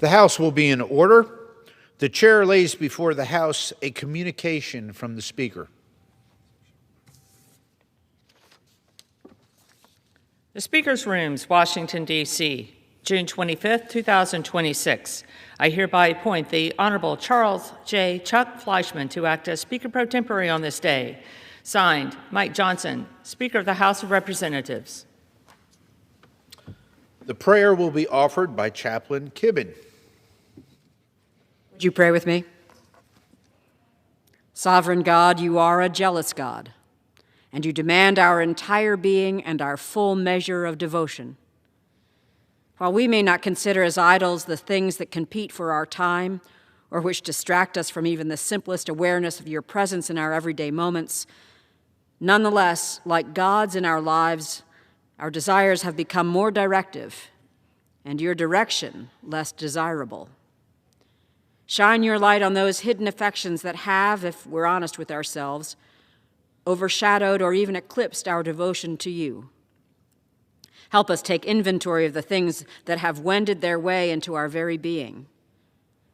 The House will be in order. The chair lays before the House a communication from the Speaker. The Speaker's Rooms, Washington, D.C., June 25, 2026. I hereby appoint the Honorable Charles J. Chuck Fleischmann to act as Speaker pro tempore on this day. Signed, Mike Johnson, Speaker of the House of Representatives. The prayer will be offered by Chaplain Kibben. Would you pray with me? Sovereign God, you are a jealous God, and you demand our entire being and our full measure of devotion. While we may not consider as idols the things that compete for our time or which distract us from even the simplest awareness of your presence in our everyday moments, nonetheless, like gods in our lives, our desires have become more directive and your direction less desirable. Shine your light on those hidden affections that have, if we're honest with ourselves, overshadowed or even eclipsed our devotion to you. Help us take inventory of the things that have wended their way into our very being,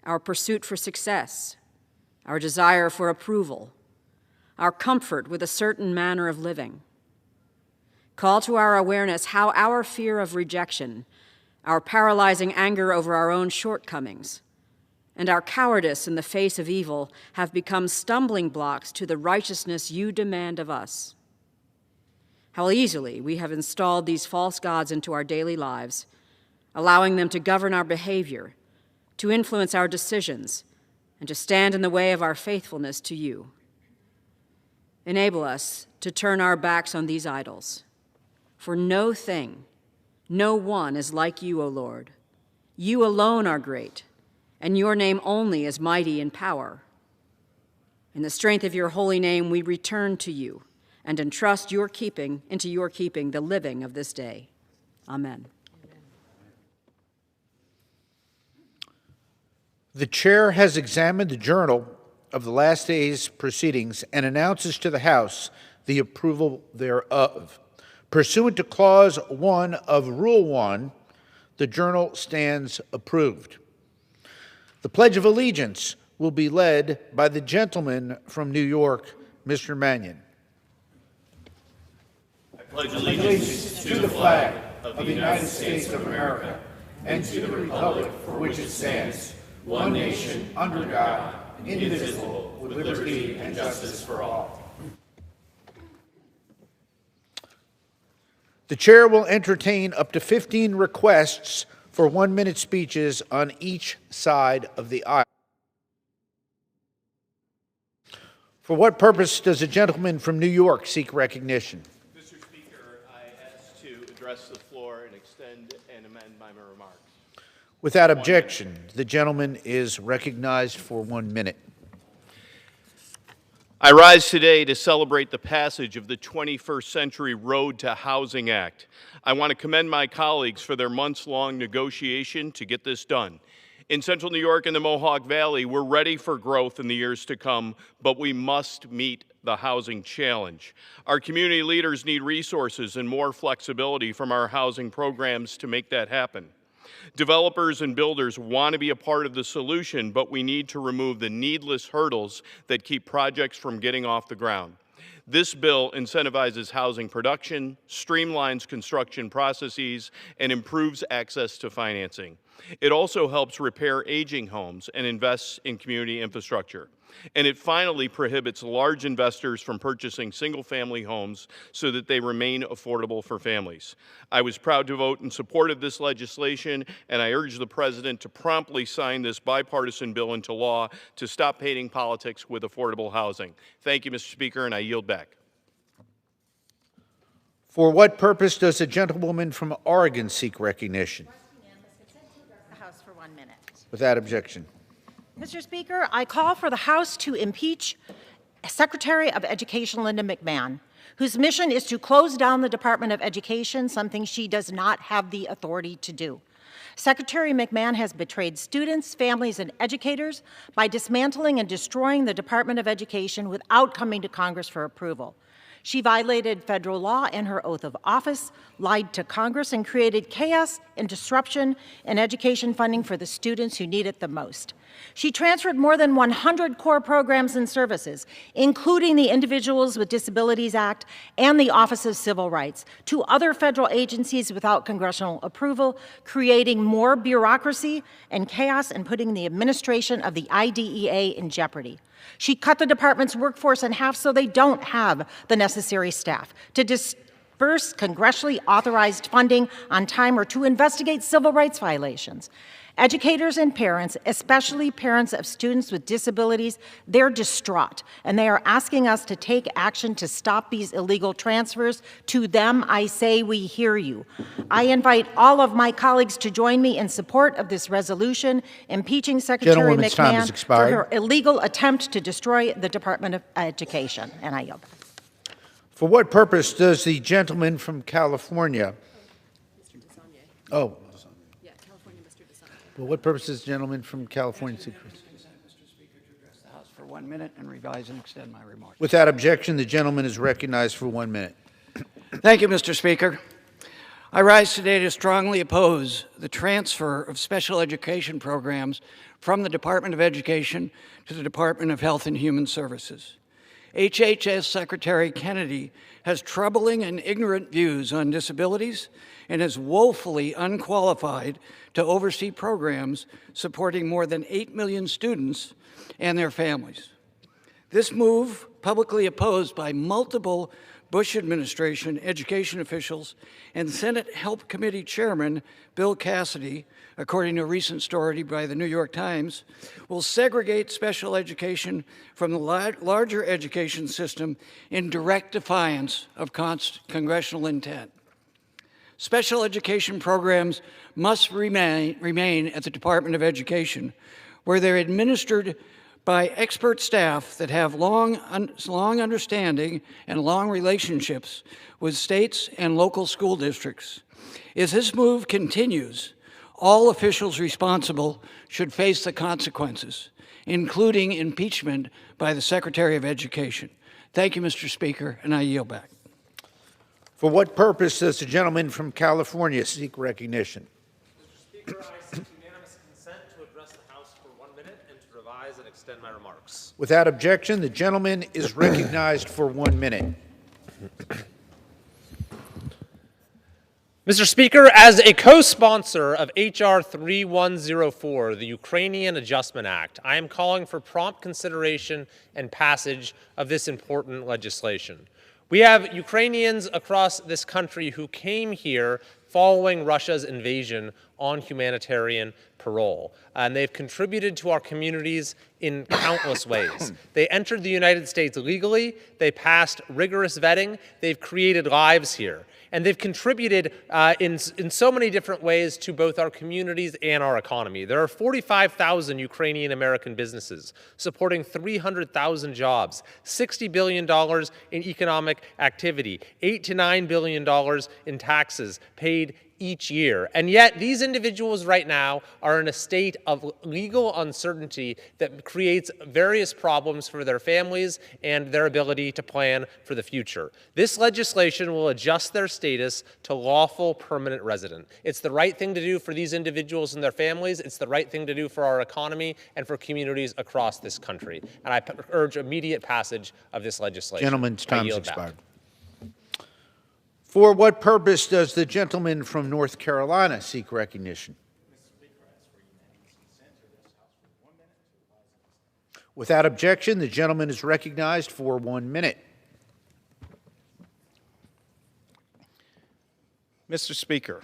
our pursuit for success, our desire for approval, our comfort with a certain manner of living. Call to our awareness how our fear of rejection, our paralyzing anger over our own shortcomings, and our cowardice in the face of evil have become stumbling blocks to the righteousness you demand of us. How easily we have installed these false gods into our daily lives, allowing them to govern our behavior, to influence our decisions, and to stand in the way of our faithfulness to you. Enable us to turn our backs on these idols, for no thing, no one is like you, O Lord. You alone are great, and your name only is mighty in power. In the strength of your holy name, we return to you and entrust into your keeping the living of this day. Amen. The chair has examined the journal of the last day's proceedings and announces to the House the approval thereof. Pursuant to Clause 1 of Rule 1, the journal stands approved. The Pledge of Allegiance will be led by the gentleman from New York, Mr. Mannion. I pledge allegiance to the flag of the United States of America and to the republic for which it stands, one nation, under God, indivisible, with liberty and justice for all. The chair will entertain up to 15 requests for 1-minute speeches on each side of the aisle. For what purpose does the gentleman from New York seek recognition? Mr. Speaker, I ask to address the floor and extend and amend my remarks. Without objection, the gentleman is recognized for 1 minute. I rise today to celebrate the passage of the 21st Century Road to Housing Act. I want to commend my colleagues for their months-long negotiation to get this done. In Central New York and the Mohawk Valley, we're ready for growth in the years to come, but we must meet the housing challenge. Our community leaders need resources and more flexibility from our housing programs to make that happen. Developers and builders want to be a part of the solution, but we need to remove the needless hurdles that keep projects from getting off the ground. This bill incentivizes housing production, streamlines construction processes, and improves access to financing. It also helps repair aging homes and invests in community infrastructure. And it finally prohibits large investors from purchasing single-family homes so that they remain affordable for families. I was proud to vote in support of this legislation, and I urge the President to promptly sign this bipartisan bill into law to stop painting politics with affordable housing. Thank you, Mr. Speaker, and I yield back. For what purpose does the gentlewoman from Oregon seek recognition? The House for 1 minute. Without objection. Mr. Speaker, I call for the House to impeach Secretary of Education Linda McMahon, whose mission is to close down the Department of Education, something she does not have the authority to do. Secretary McMahon has betrayed students, families, and educators by dismantling and destroying the Department of Education without coming to Congress for approval. She violated federal law and her oath of office, lied to Congress, and created chaos and disruption in education funding for the students who need it the most. She transferred more than 100 core programs and services, including the Individuals with Disabilities Act and the Office of Civil Rights, to other federal agencies without congressional approval, creating more bureaucracy and chaos and putting the administration of the IDEA in jeopardy. She cut the department's workforce in half so they don't have the necessary staff to disperse congressionally authorized funding on time or to investigate civil rights violations. Educators and parents, especially parents of students with disabilities, they're distraught, and they are asking us to take action to stop these illegal transfers. To them, I say we hear you. I invite all of my colleagues to join me in support of this resolution impeaching Secretary Gentlewoman's time has McMahon for expired. her illegal attempt to destroy the Department of Education. And I yield. For what purpose does the gentleman from California? Oh. For what purpose does the gentleman from California seek? Mr. Speaker, to address the House for 1 minute and revise and extend my remarks. Without objection, the gentleman is recognized for 1 minute. Thank you, Mr. Speaker. I rise today to strongly oppose the transfer of special education programs from the Department of Education to the Department of Health and Human Services. HHS Secretary Kennedy has troubling and ignorant views on disabilities and is woefully unqualified to oversee programs supporting more than 8 million students and their families. This move, publicly opposed by multiple Bush administration education officials and Senate Health Committee Chairman Bill Cassidy, according to a recent story by the New York Times, will segregate special education from the larger education system in direct defiance of congressional intent. Special education programs must remain at the Department of Education, where they're administered by expert staff that have long understanding and long relationships with states and local school districts. If this move continues, all officials responsible should face the consequences, including impeachment by the Secretary of Education. Thank you, Mr. Speaker, and I yield back. For what purpose does the gentleman from California seek recognition? Mr. Speaker, I seek unanimous consent to address the House for 1 minute and to revise and extend my remarks. Without objection, the gentleman is recognized for 1 minute. Mr. Speaker, as a co-sponsor of H.R. 3104, the Ukrainian Adjustment Act, I am calling for prompt consideration and passage of this important legislation. We have Ukrainians across this country who came here following Russia's invasion on humanitarian parole, and they've contributed to our communities in countless ways. They entered the United States legally, they passed rigorous vetting, they've created lives here, and they've contributed in so many different ways to both our communities and our economy. There are 45,000 Ukrainian American businesses supporting 300,000 jobs, $60 billion in economic activity, $8 to $9 billion in taxes paid each year. And yet these individuals right now are in a state of legal uncertainty that creates various problems for their families and their ability to plan for the future. This legislation will adjust their status to lawful permanent resident. It's the right thing to do for these individuals and their families. It's the right thing to do for our economy and for communities across this country. And I urge immediate passage of this legislation. Gentleman's time has yield back. expired. For what purpose does the gentleman from North Carolina seek recognition? Without objection, the gentleman is recognized for 1 minute. Mr. Speaker,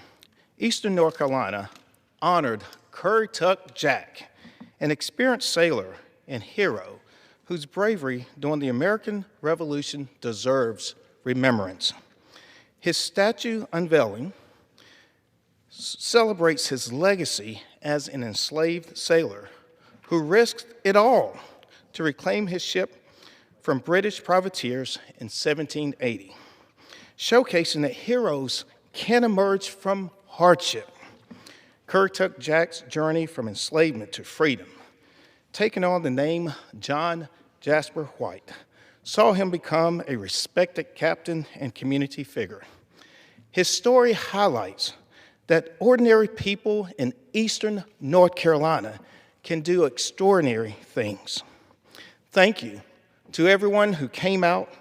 Eastern North Carolina honored Currituck Jack, an experienced sailor and hero whose bravery during the American Revolution deserves remembrance. His statue unveiling celebrates his legacy as an enslaved sailor who risked it all to reclaim his ship from British privateers in 1780, showcasing that heroes can emerge from hardship. Currituck Jack's journey from enslavement to freedom, taking on the name John Jasper White, saw him become a respected captain and community figure. His story highlights that ordinary people in eastern North Carolina can do extraordinary things. Thank you to everyone who came out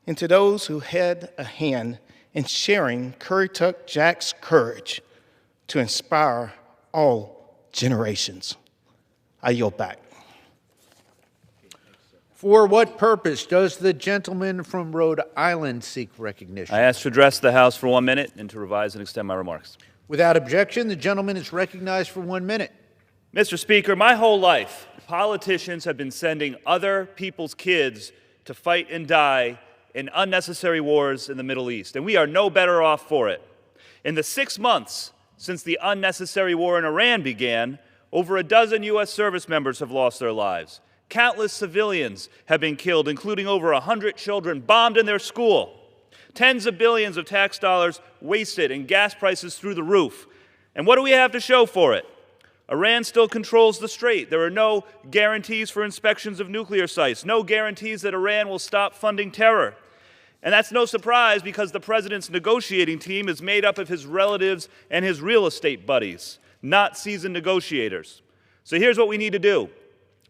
and to those who had a hand in sharing Currituck Jack's courage to inspire all generations. I yield back. For what purpose does the gentleman from Rhode Island seek recognition? I ask to address the House for 1 minute and to revise and extend my remarks. Without objection, the gentleman is recognized for 1 minute. Mr. Speaker, my whole life, politicians have been sending other people's kids to fight and die in unnecessary wars in the Middle East, and we are no better off for it. In the 6 months since the unnecessary war in Iran began, over a dozen U.S. service members have lost their lives. Countless civilians have been killed, including over 100 children bombed in their school. Tens of billions of tax dollars wasted and gas prices through the roof. And what do we have to show for it? Iran still controls the strait. There are no guarantees for inspections of nuclear sites, no guarantees that Iran will stop funding terror. And that's no surprise because the president's negotiating team is made up of his relatives and his real estate buddies, not seasoned negotiators. So here's what we need to do.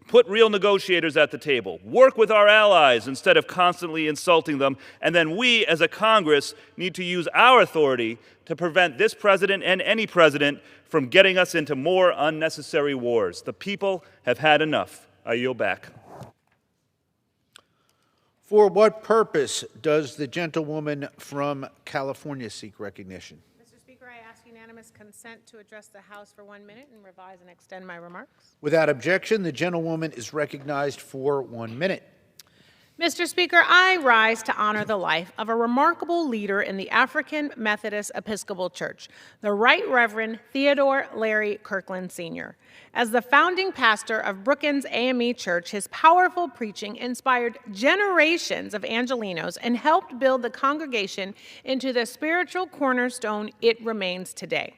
Put real negotiators at the table. Work with our allies instead of constantly insulting them. And then we, as a Congress, need to use our authority to prevent this president and any president from getting us into more unnecessary wars. The people have had enough. I yield back. For what purpose does the gentlewoman from California seek recognition? Mr. Speaker, I ask unanimous consent to address the House for 1 minute and revise and extend my remarks. Without objection, the gentlewoman is recognized for 1 minute. Mr. Speaker, I rise to honor the life of a remarkable leader in the African Methodist Episcopal Church, the Right Reverend Theodore Larry Kirkland, Sr. As the founding pastor of Brookins AME Church, his powerful preaching inspired generations of Angelenos and helped build the congregation into the spiritual cornerstone it remains today.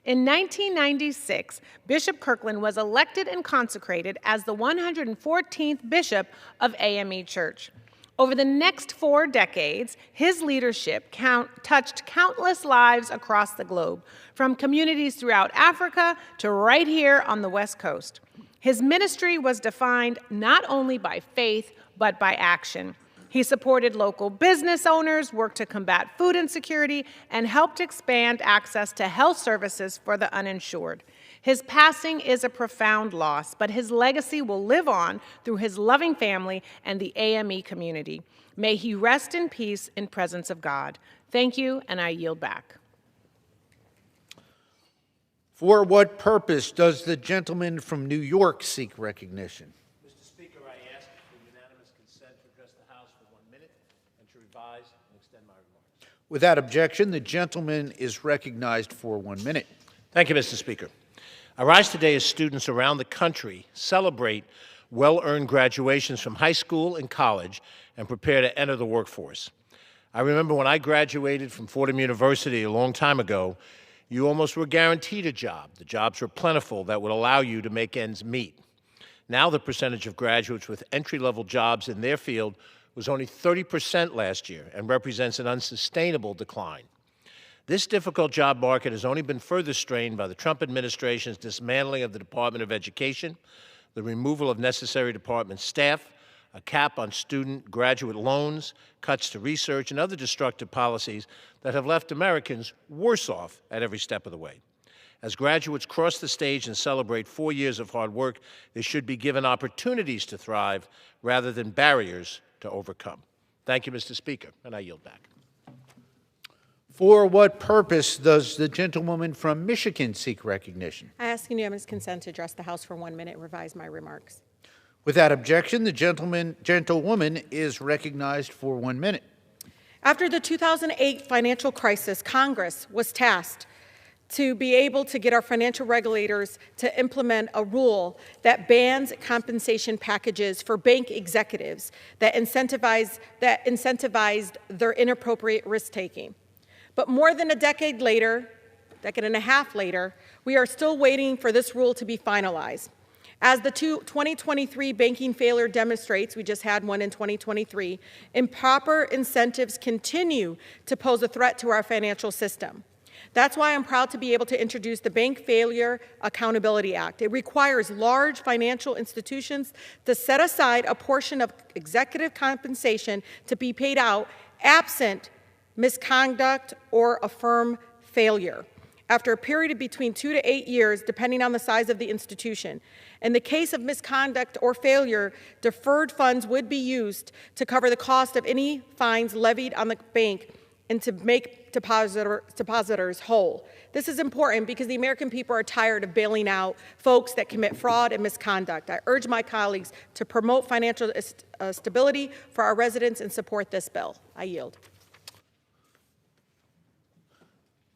In 1996, Bishop Kirkland was elected and consecrated as the 114th bishop of AME Church. Over the next 4 decades, his leadership touched countless lives across the globe, from communities throughout Africa to right here on the West Coast. His ministry was defined not only by faith, but by action. He supported local business owners, worked to combat food insecurity, and helped expand access to health services for the uninsured. His passing is a profound loss, but his legacy will live on through his loving family and the AME community. May he rest in peace in presence of God. Thank you, and I yield back. For what purpose does the gentleman from New York seek recognition? Mr. Speaker, I ask for unanimous consent to address the House for 1 minute and to revise and extend my remarks. Without objection, the gentleman is recognized for 1 minute. Thank you, Mr. Speaker. I rise today as students around the country celebrate well-earned graduations from high school and college and prepare to enter the workforce. I remember when I graduated from Fordham University a long time ago, you almost were guaranteed a job. The jobs were plentiful that would allow you to make ends meet. Now the percentage of graduates with entry-level jobs in their field was only 30% last year and represents an unsustainable decline. This difficult job market has only been further strained by the Trump administration's dismantling of the Department of Education, the removal of necessary department staff, a cap on student graduate loans, cuts to research, and other destructive policies that have left Americans worse off at every step of the way. As graduates cross the stage and celebrate 4 years of hard work, they should be given opportunities to thrive rather than barriers to overcome. Thank you, Mr. Speaker, and I yield back. For what purpose does the gentlewoman from Michigan seek recognition? I ask unanimous consent to address the House for 1 minute and revise my remarks. Without objection, the gentlewoman is recognized for 1 minute. After the 2008 financial crisis, Congress was tasked to be able to get our financial regulators to implement a rule that bans compensation packages for bank executives that incentivized their inappropriate risk-taking. But more than a decade and a half later, we are still waiting for this rule to be finalized. As the 2023 banking failure demonstrates, we just had one in 2023, improper incentives continue to pose a threat to our financial system. That's why I'm proud to be able to introduce the Bank Failure Accountability Act. It requires large financial institutions to set aside a portion of executive compensation to be paid out absent misconduct or a firm failure, after a period of between 2 to 8 years, depending on the size of the institution. In the case of misconduct or failure, deferred funds would be used to cover the cost of any fines levied on the bank and to make depositors whole. This is important because the American people are tired of bailing out folks that commit fraud and misconduct. I urge my colleagues to promote financial stability for our residents and support this bill. I yield.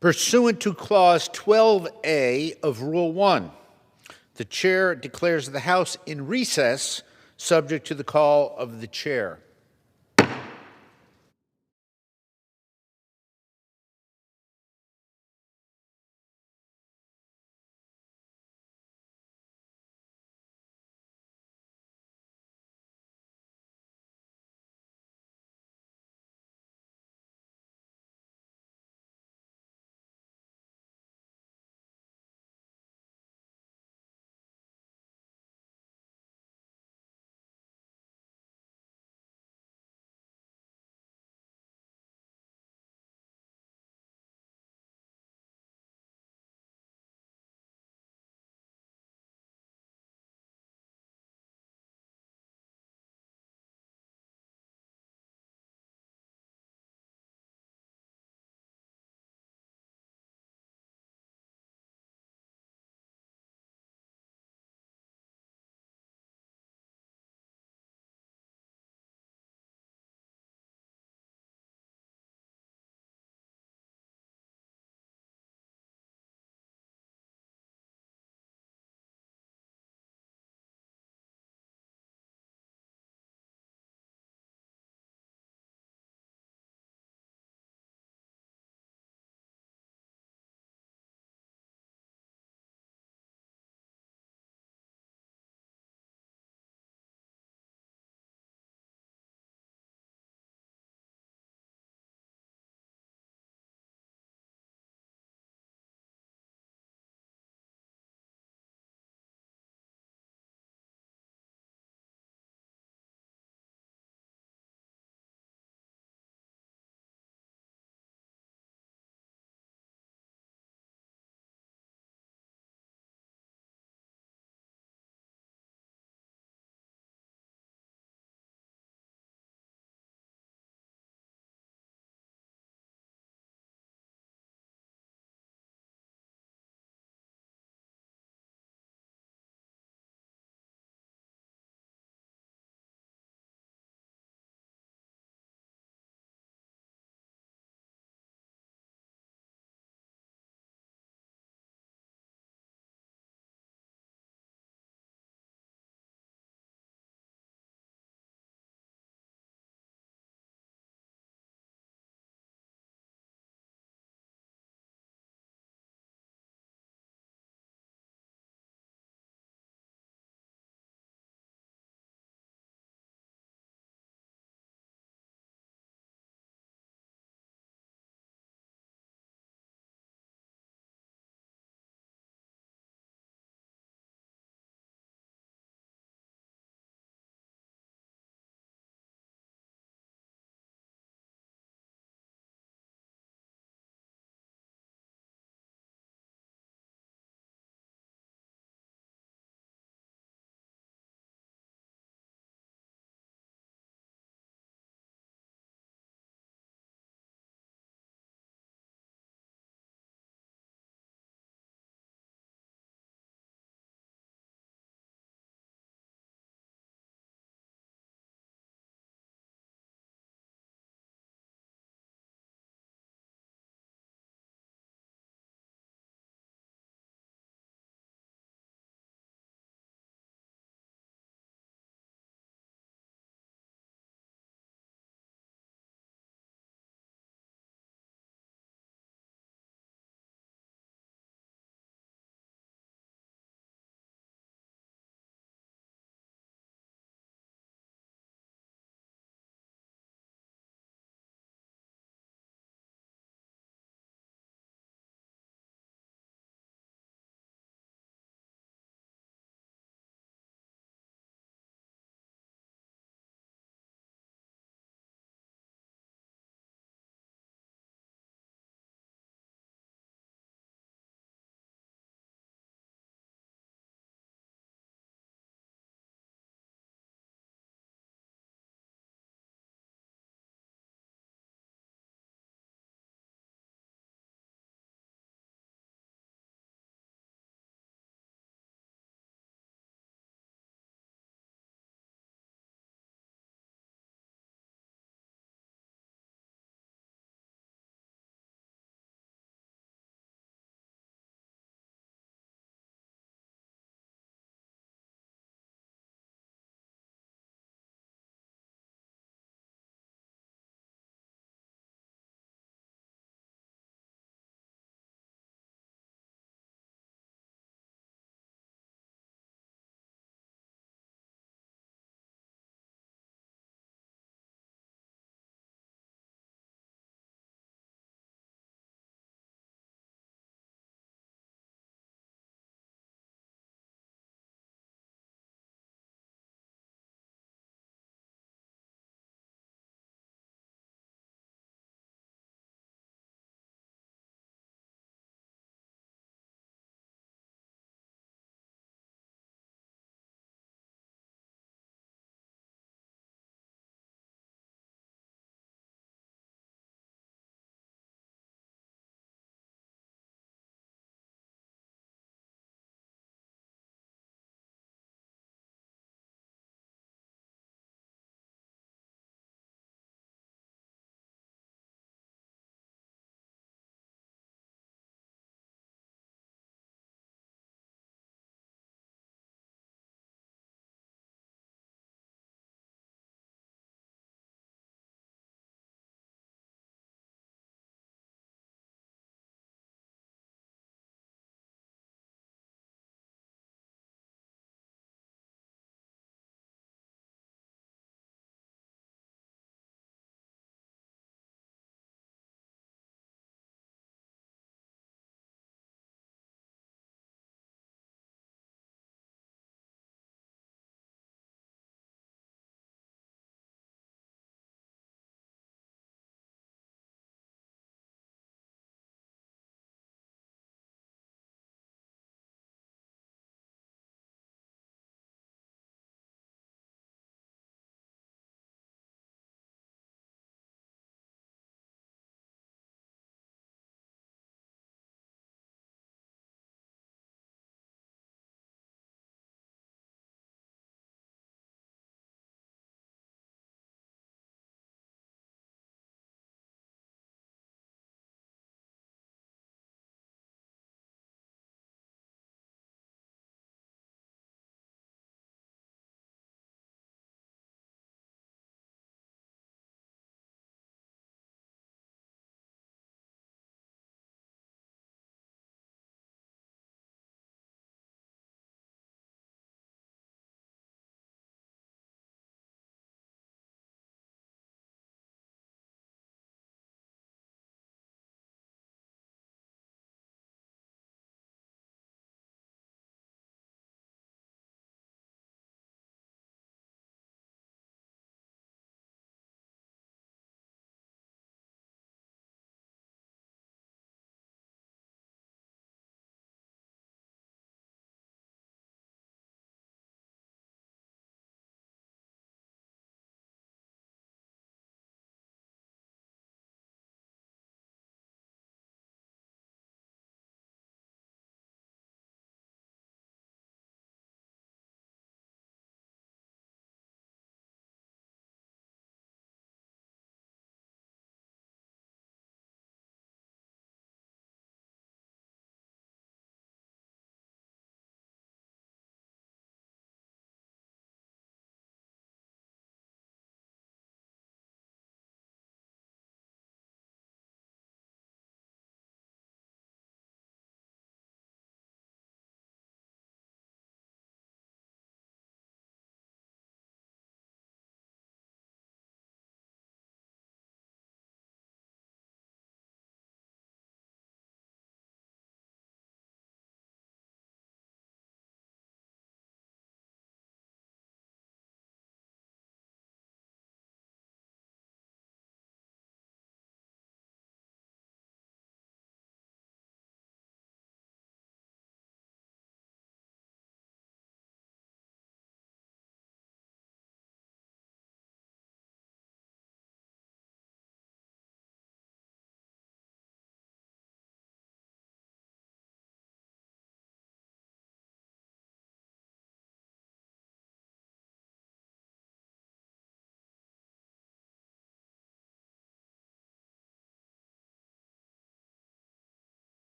Pursuant to Clause 12A of Rule 1, the Chair declares the House in recess, subject to the call of the Chair.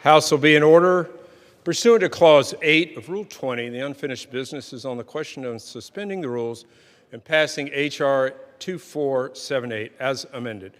House will be in order. Pursuant to Clause 8 of Rule 20, the unfinished business is on the question of suspending the rules and passing H.R. 2478 as amended.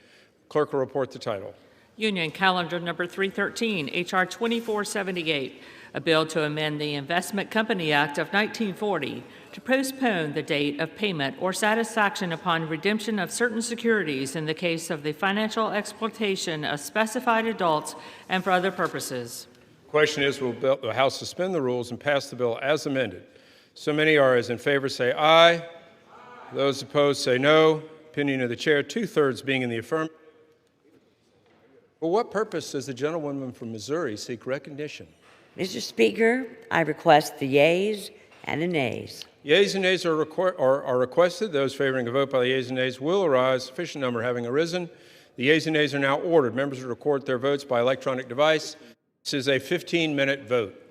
Clerk will report the title. Union Calendar Number 313, H.R. 2478, a bill to amend the Investment Company Act of 1940 to postpone the date of payment or satisfaction upon redemption of certain securities in the case of the financial exploitation of specified adults and for other purposes. The question is, will the House suspend the rules and pass the bill as amended? So many are as in favor say aye. Aye. Those opposed say no. Opinion of the chair, 2/3 being in the affirmative. For what purpose does the gentlewoman from Missouri seek recognition? Mr. Speaker, I request the yeas and the nays. Yeas and nays are requested. Those favoring a vote by the yeas and nays will arise, sufficient number having arisen. The yeas and nays are now ordered. Members will record their votes by electronic device. This is a 15-minute vote.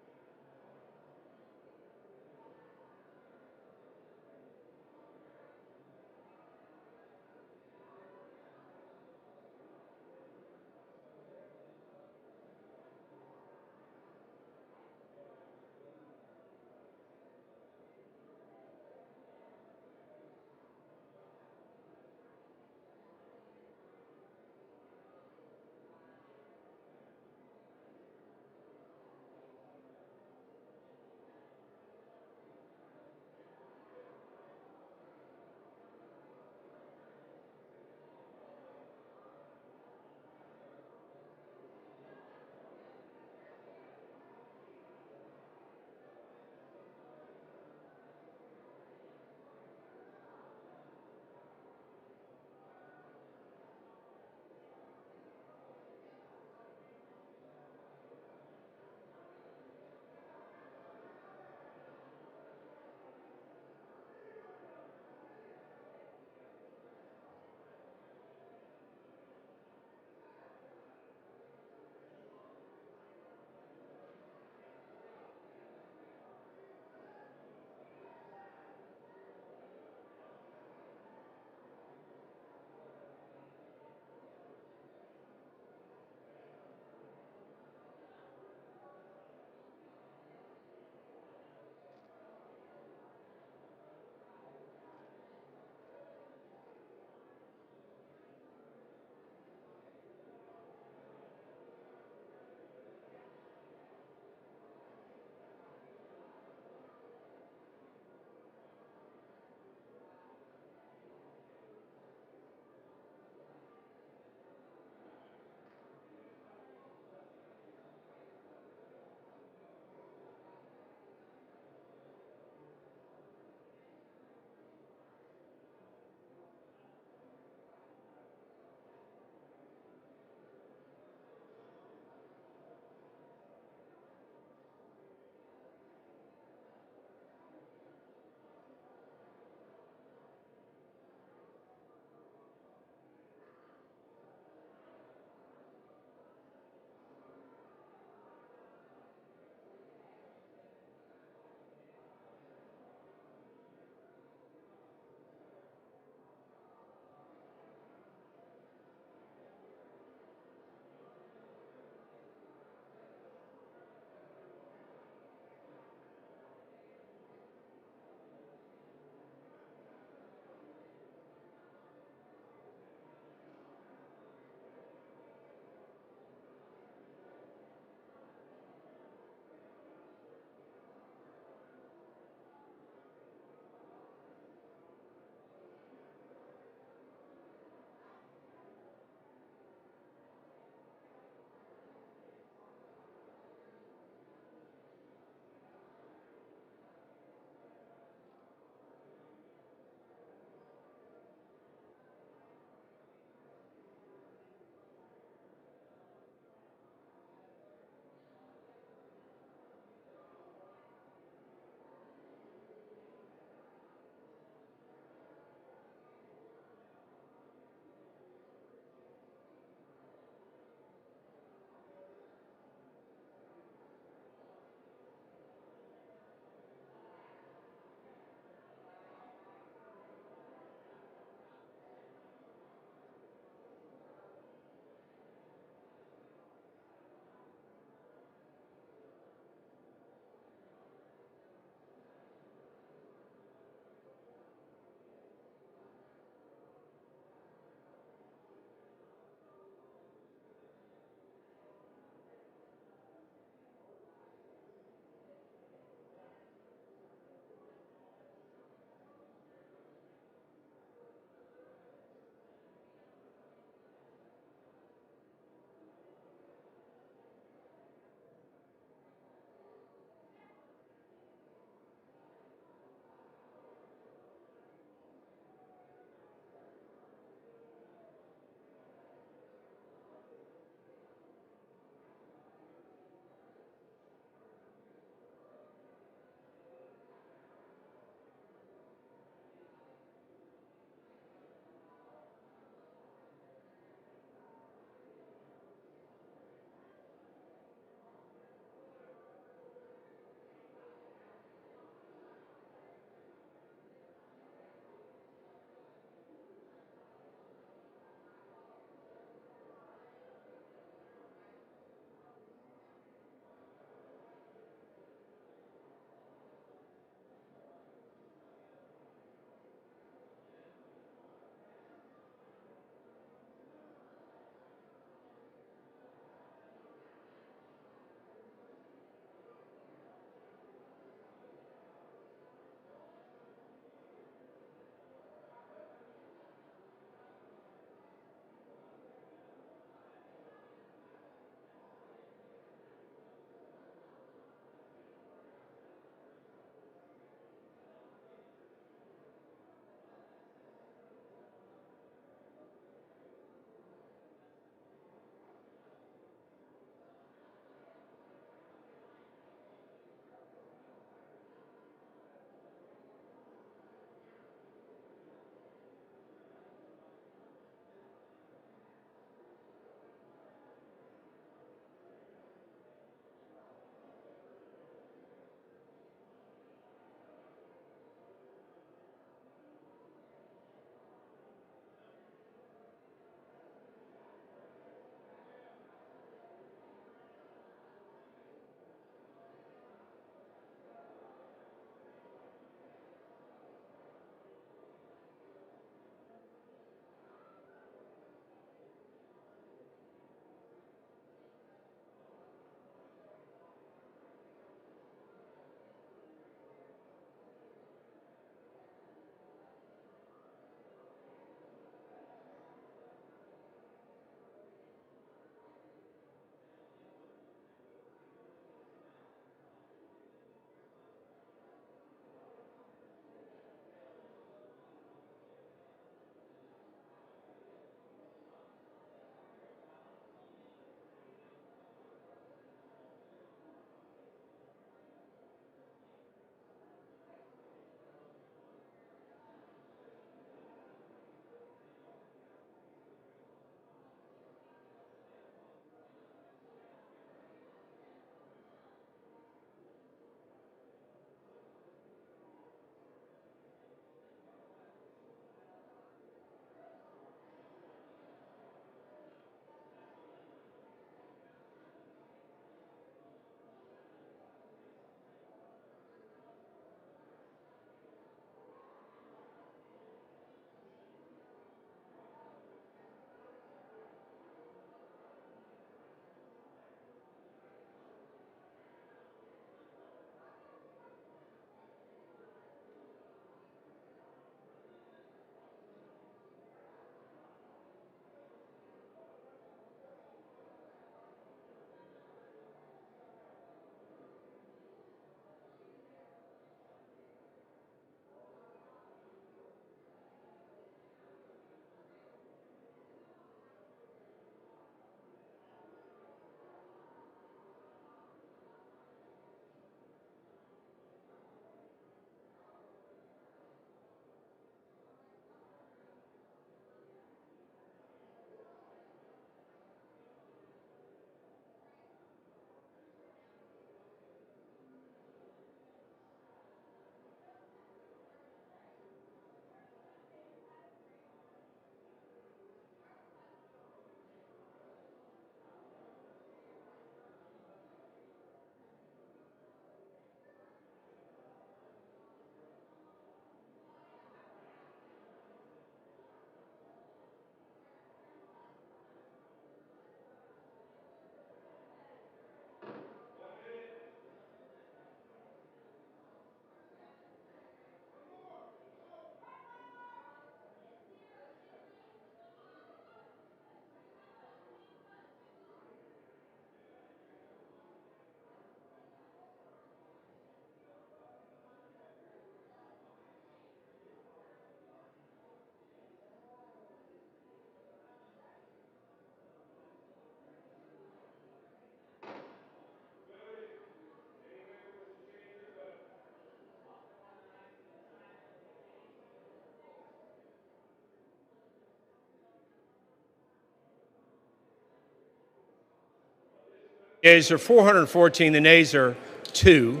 The yeas are 414, the nays are 2.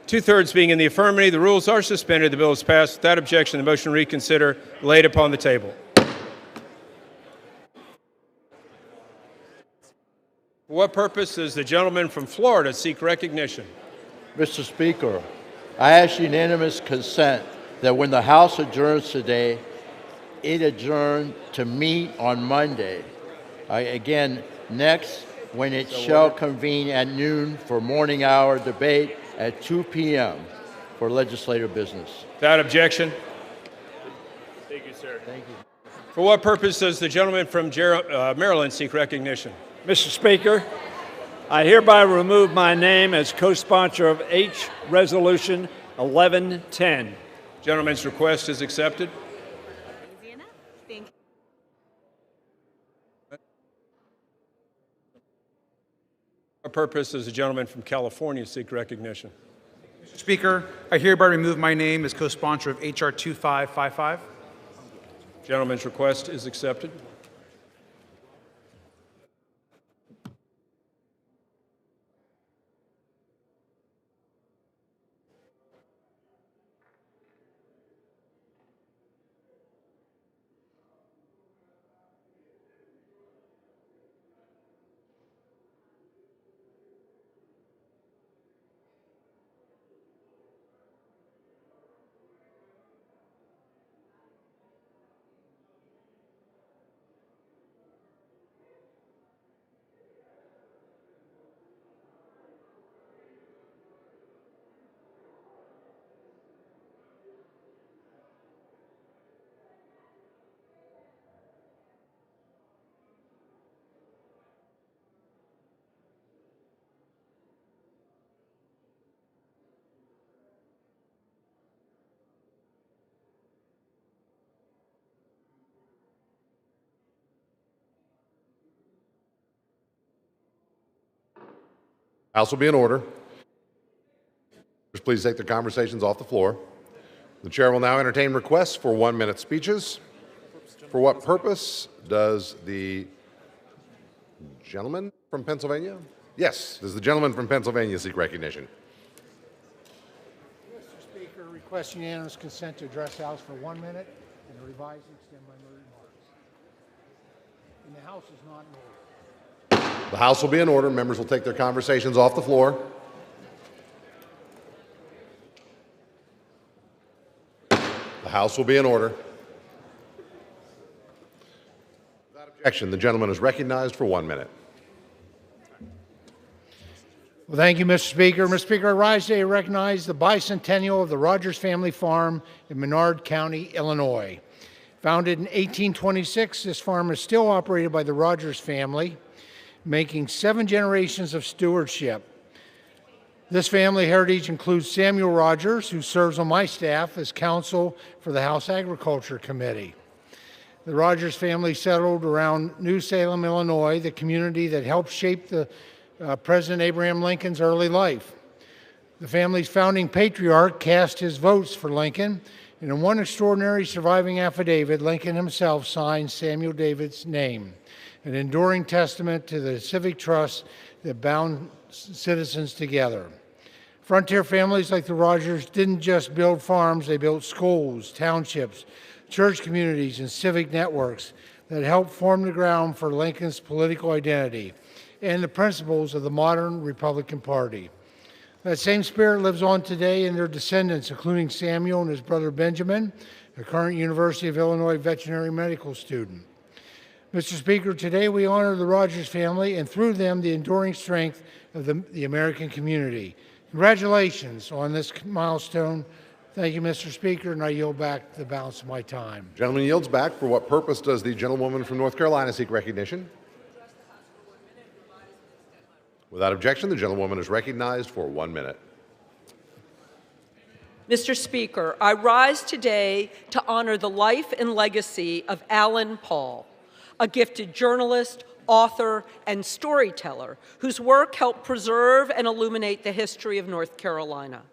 Two-thirds being in the affirmative, the rules are suspended. The bill is passed. Without objection, the motion to reconsider laid upon the table. For what purpose does the gentleman from Florida seek recognition? Mr. Speaker, I ask unanimous consent that when the House adjourns today, it adjourn to meet on Monday. Again, next, when it shall convene at noon for morning hour debate at 2 p.m. for legislative business. Without objection. Thank you, sir. Thank you. For what purpose does the gentleman from Maryland seek recognition? Mr. Speaker, I hereby remove my name as co-sponsor of H Resolution 1110. Gentleman's request is accepted. For what purpose does the gentleman from California seek recognition? Mr. Speaker, I hereby remove my name as co-sponsor of H.R. 2555. Gentleman's request is accepted. House will be in order. Please take their conversations off the floor. The chair will now entertain requests for 1-minute speeches. For what purpose does the gentleman from Pennsylvania? Yes, does the gentleman from Pennsylvania seek recognition? Mr. Speaker, request unanimous consent to address the House for 1 minute and revise and extend my remarks. And the House is not in order. The House will be in order. Members will take their conversations off the floor. The House will be in order. Without objection, the gentleman is recognized for 1 minute. Well, thank you, Mr. Speaker. Mr. Speaker, I rise today to recognize the bicentennial of the Rogers Family Farm in Menard County, Illinois. Founded in 1826, this farm is still operated by the Rogers family, making 7 generations of stewardship. This family heritage includes Samuel Rogers, who serves on my staff as counsel for the House Agriculture Committee. The Rogers family settled around New Salem, Illinois, the community that helped shape President Abraham Lincoln's early life. The family's founding patriarch cast his votes for Lincoln, and in one extraordinary surviving affidavit, Lincoln himself signed Samuel David's name, an enduring testament to the civic trust that bound citizens together. Frontier families like the Rogers didn't just build farms, they built schools, townships, church communities, and civic networks that helped form the ground for Lincoln's political identity and the principles of the modern Republican Party. That same spirit lives on today in their descendants, including Samuel and his brother Benjamin, a current University of Illinois veterinary medical student. Mr. Speaker, today we honor the Rogers family and through them the enduring strength of the American community. Congratulations on this milestone. Thank you, Mr. Speaker, and I yield back the balance of my time. Gentleman yields back. For what purpose does the gentlewoman from North Carolina seek recognition? Without objection, the gentlewoman is recognized for 1 minute. Mr. Speaker, I rise today to honor the life and legacy of Alan Paul, a gifted journalist, author, and storyteller whose work helped preserve and illuminate the history of North Carolina.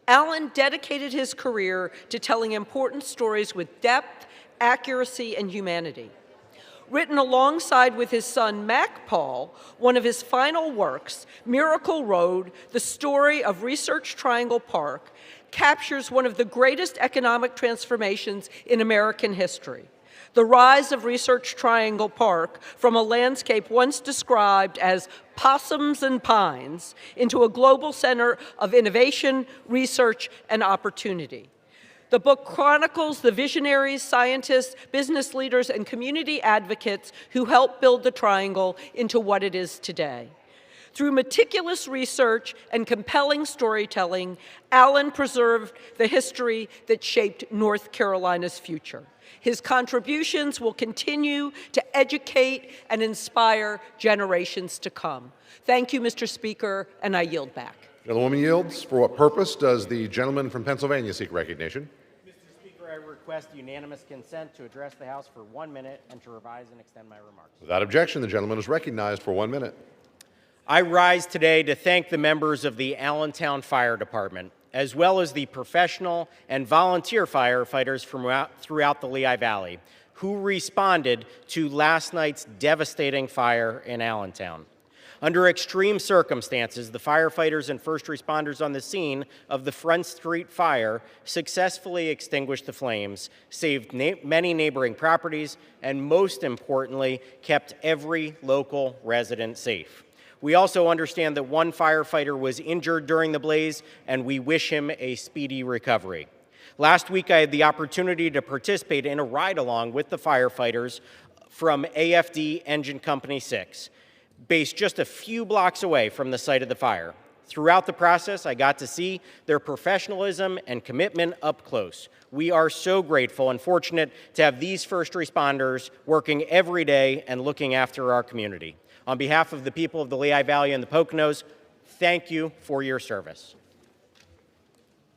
Alan dedicated his career to telling important stories with depth, accuracy, and humanity. written alongside with his son Mac Paul, one of his final works, Miracle Road, the story of Research Triangle Park, captures one of the greatest economic transformations in American history. The rise of Research Triangle Park from a landscape once described as possums and pines into a global center of innovation, research, and opportunity. The book chronicles the visionaries, scientists, business leaders, and community advocates who helped build the Triangle into what it is today. Through meticulous research and compelling storytelling, Allen preserved the history that shaped North Carolina's future. His contributions will continue to educate and inspire generations to come. Thank you, Mr. Speaker, and I yield back. Gentlewoman yields. For what purpose does the gentleman from Pennsylvania seek recognition? Mr. Speaker, I request unanimous consent to address the House for 1 minute and to revise and extend my remarks. Without objection, the gentleman is recognized for 1 minute. I rise today to thank the members of the Allentown Fire Department, as well as the professional and volunteer firefighters from throughout the Lehigh Valley, who responded to last night's devastating fire in Allentown. Under extreme circumstances, the firefighters and first responders on the scene of the Front Street fire successfully extinguished the flames, saved many neighboring properties, and most importantly, kept every local resident safe. We also understand that one firefighter was injured during the blaze, and we wish him a speedy recovery. Last week, I had the opportunity to participate in a ride-along with the firefighters from AFD Engine Company 6, based just a few blocks away from the site of the fire. Throughout the process, I got to see their professionalism and commitment up close. We are so grateful and fortunate to have these first responders working every day and looking after our community. On behalf of the people of the Lehigh Valley and the Poconos, thank you for your service.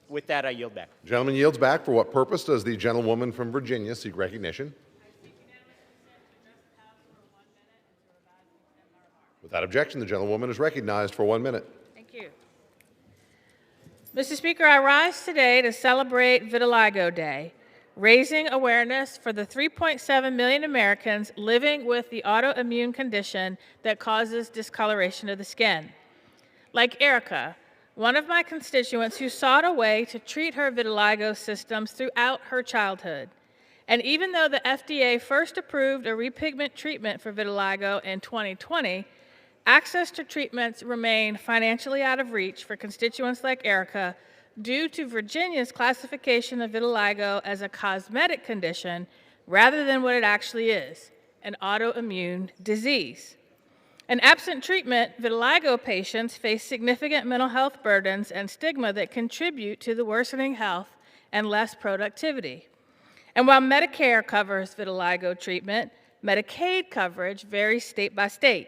With that, I yield back. Gentleman yields back. For what purpose does the gentlewoman from Virginia seek recognition? Without objection, the gentlewoman is recognized for 1 minute. Thank you. Mr. Speaker, I rise today to celebrate Vitiligo Day, raising awareness for the 3.7 million Americans living with the autoimmune condition that causes discoloration of the skin. Like Erica, one of my constituents who sought a way to treat her vitiligo symptoms throughout her childhood. And even though the FDA first approved a repigment treatment for vitiligo in 2020, access to treatments remain financially out of reach for constituents like Erica due to Virginia's classification of vitiligo as a cosmetic condition rather than what it actually is, an autoimmune disease. And absent treatment, vitiligo patients face significant mental health burdens and stigma that contribute to the worsening health and less productivity. And while Medicare covers vitiligo treatment, Medicaid coverage varies state by state.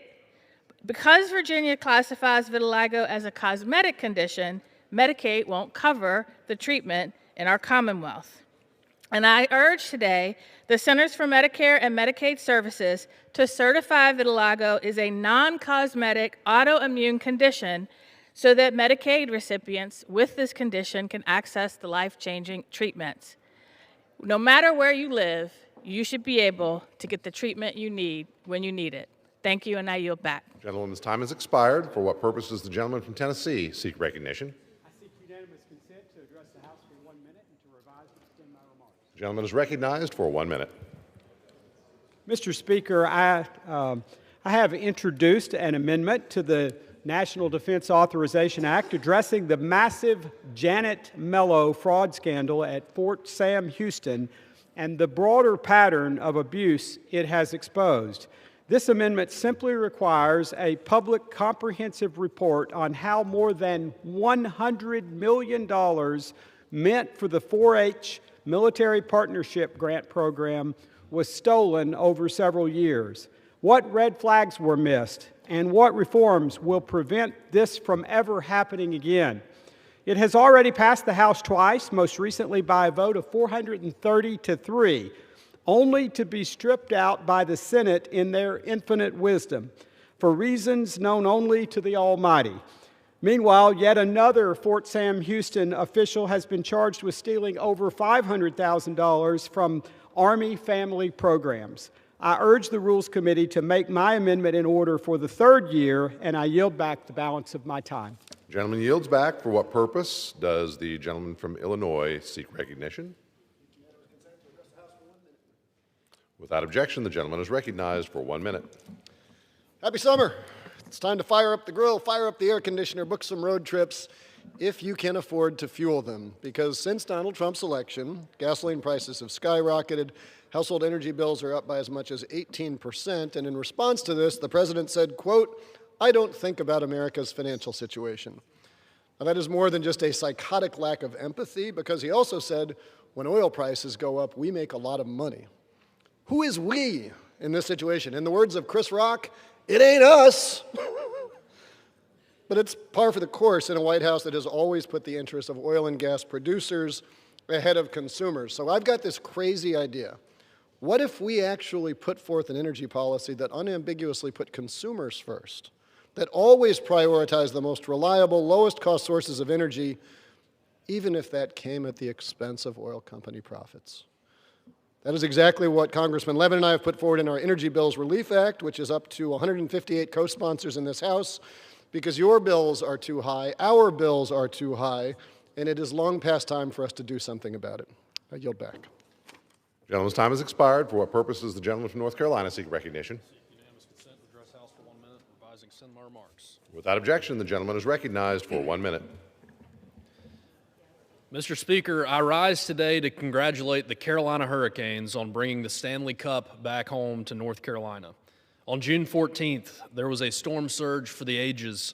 Because Virginia classifies vitiligo as a cosmetic condition, Medicaid won't cover the treatment in our Commonwealth. And I urge today the Centers for Medicare and Medicaid Services to certify vitiligo as a non-cosmetic autoimmune condition so that Medicaid recipients with this condition can access the life-changing treatments. No matter where you live, you should be able to get the treatment you need when you need it. Thank you, and I yield back. Gentlewoman's time has expired. For what purpose does the gentleman from Tennessee seek recognition? I seek unanimous consent to address the House for 1 minute and to revise and extend my remarks. The gentleman is recognized for 1 minute. Mr. Speaker, I have introduced an amendment to the National Defense Authorization Act addressing the massive Janet Mello fraud scandal at Fort Sam Houston and the broader pattern of abuse it has exposed. This amendment simply requires a public comprehensive report on how more than $100 million meant for the 4-H Military Partnership Grant Program was stolen over several years. What red flags were missed, and what reforms will prevent this from ever happening again? It has already passed the House twice, most recently by a vote of 430 to 3, only to be stripped out by the Senate in their infinite wisdom, for reasons known only to the Almighty. Meanwhile, yet another Fort Sam Houston official has been charged with stealing over $500,000 from Army family programs. I urge the Rules Committee to make my amendment in order for the third year, and I yield back the balance of my time. Gentleman yields back. For what purpose does the gentleman from Illinois seek recognition? Without objection, the gentleman is recognized for 1 minute. Happy summer. It's time to fire up the grill, fire up the air conditioner, book some road trips if you can afford to fuel them. Because since Donald Trump's election, gasoline prices have skyrocketed, household energy bills are up by as much as 18%, and in response to this, the president said, quote, "I don't think about America's financial situation." Now, that is more than just a psychotic lack of empathy, because he also said, when oil prices go up, we make a lot of money. Who is we in this situation? In the words of Chris Rock, it ain't us. But it's par for the course in a White House that has always put the interests of oil and gas producers ahead of consumers. So I've got this crazy idea. What if we actually put forth an energy policy that unambiguously put consumers first, that always prioritize the most reliable, lowest cost sources of energy, even if that came at the expense of oil company profits? That is exactly what Congressman Levin and I have put forward in our Energy Bills Relief Act, which is up to 158 co-sponsors in this House, because your bills are too high, our bills are too high, and it is long past time for us to do something about it. I yield back. Gentleman's time has expired. For what purpose does the gentleman from North Carolina seek recognition? Unanimous consent to address House for 1 minute, revising send my remarks. Without objection, the gentleman is recognized for 1 minute. Mr. Speaker, I rise today to congratulate the Carolina Hurricanes on bringing the Stanley Cup back home to North Carolina. On June 14th, there was a storm surge for the ages.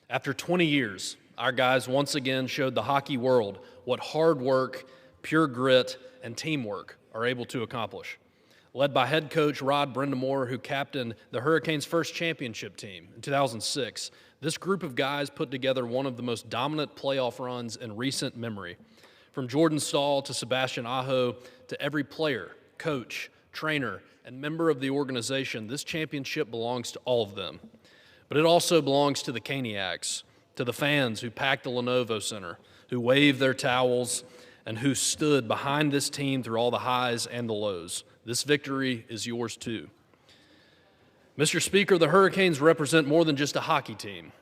After 20 years, our guys once again showed the hockey world what hard work, pure grit, and teamwork are able to accomplish. Led by head coach Rod Brindamore, who captained the Hurricanes' first championship team in 2006, this group of guys put together one of the most dominant playoff runs in recent memory. From Jordan Stahl to Sebastian Aho to every player, coach, trainer, and member of the organization, this championship belongs to all of them. But it also belongs to the Caniacs, to the fans who packed the Lenovo Center, who waved their towels, and who stood behind this team through all the highs and the lows. This victory is yours too. Mr. Speaker, the Hurricanes represent more than just a hockey team.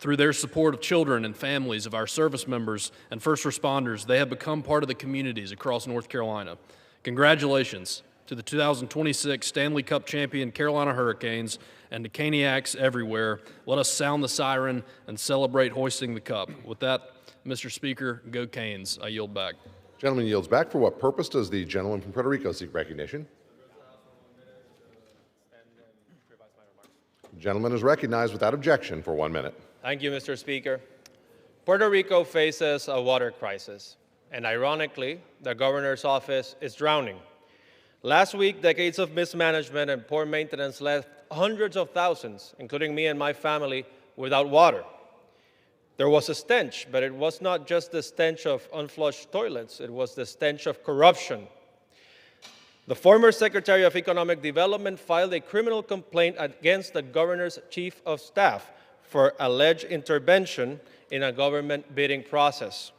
Through their support of children and families of our service members and first responders, they have become part of the communities across North Carolina. Congratulations to the 2026 Stanley Cup champion Carolina Hurricanes and to Caniacs everywhere. Let us sound the siren and celebrate hoisting the cup. With that, Mr. Speaker, go Canes. I yield back. Gentleman yields back. For what purpose does the gentleman from Puerto Rico seek recognition? The gentleman is recognized without objection for 1 minute. Thank you, Mr. Speaker. Puerto Rico faces a water crisis, and ironically, the governor's office is drowning. Last week, decades of mismanagement and poor maintenance left hundreds of thousands, including me and my family, without water. There was a stench, but it was not just the stench of unflushed toilets, it was the stench of corruption. The former Secretary of Economic Development filed a criminal complaint against the governor's chief of staff for alleged intervention in a government bidding process.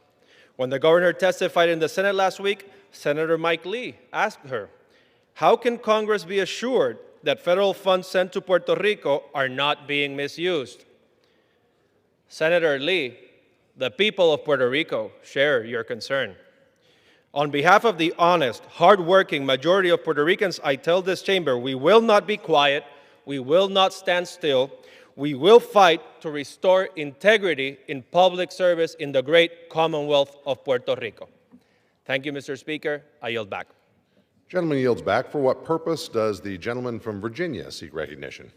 When the governor testified in the Senate last week, Senator Mike Lee asked her, "How can Congress be assured that federal funds sent to Puerto Rico are not being misused?" Senator Lee, the people of Puerto Rico share your concern. On behalf of the honest, hardworking majority of Puerto Ricans, I tell this chamber, we will not be quiet, we will not stand still, we will fight to restore integrity in public service in the great Commonwealth of Puerto Rico. Thank you, Mr. Speaker. I yield back. Gentleman yields back. For what purpose does the gentleman from Virginia seek recognition?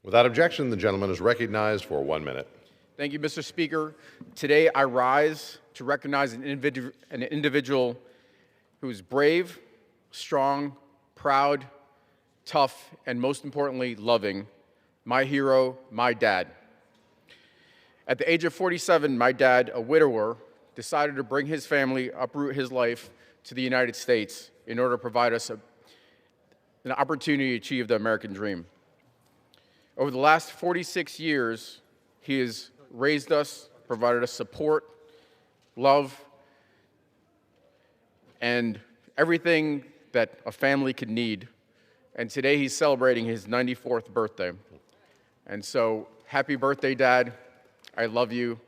Without objection, the gentleman is recognized for 1 minute. Thank you, Mr. Speaker. Today I rise to recognize an individual who is brave, strong, proud, tough, and most importantly, loving. My hero, my dad. At the age of 47, my dad, a widower, decided to bring his family, uproot his life to the United States in order to provide us an opportunity to achieve the American dream. Over the last 46 years, he has raised us, provided us support, love, and everything that a family could need. And today he's celebrating his 94th birthday. And so, happy birthday, Dad. I love you,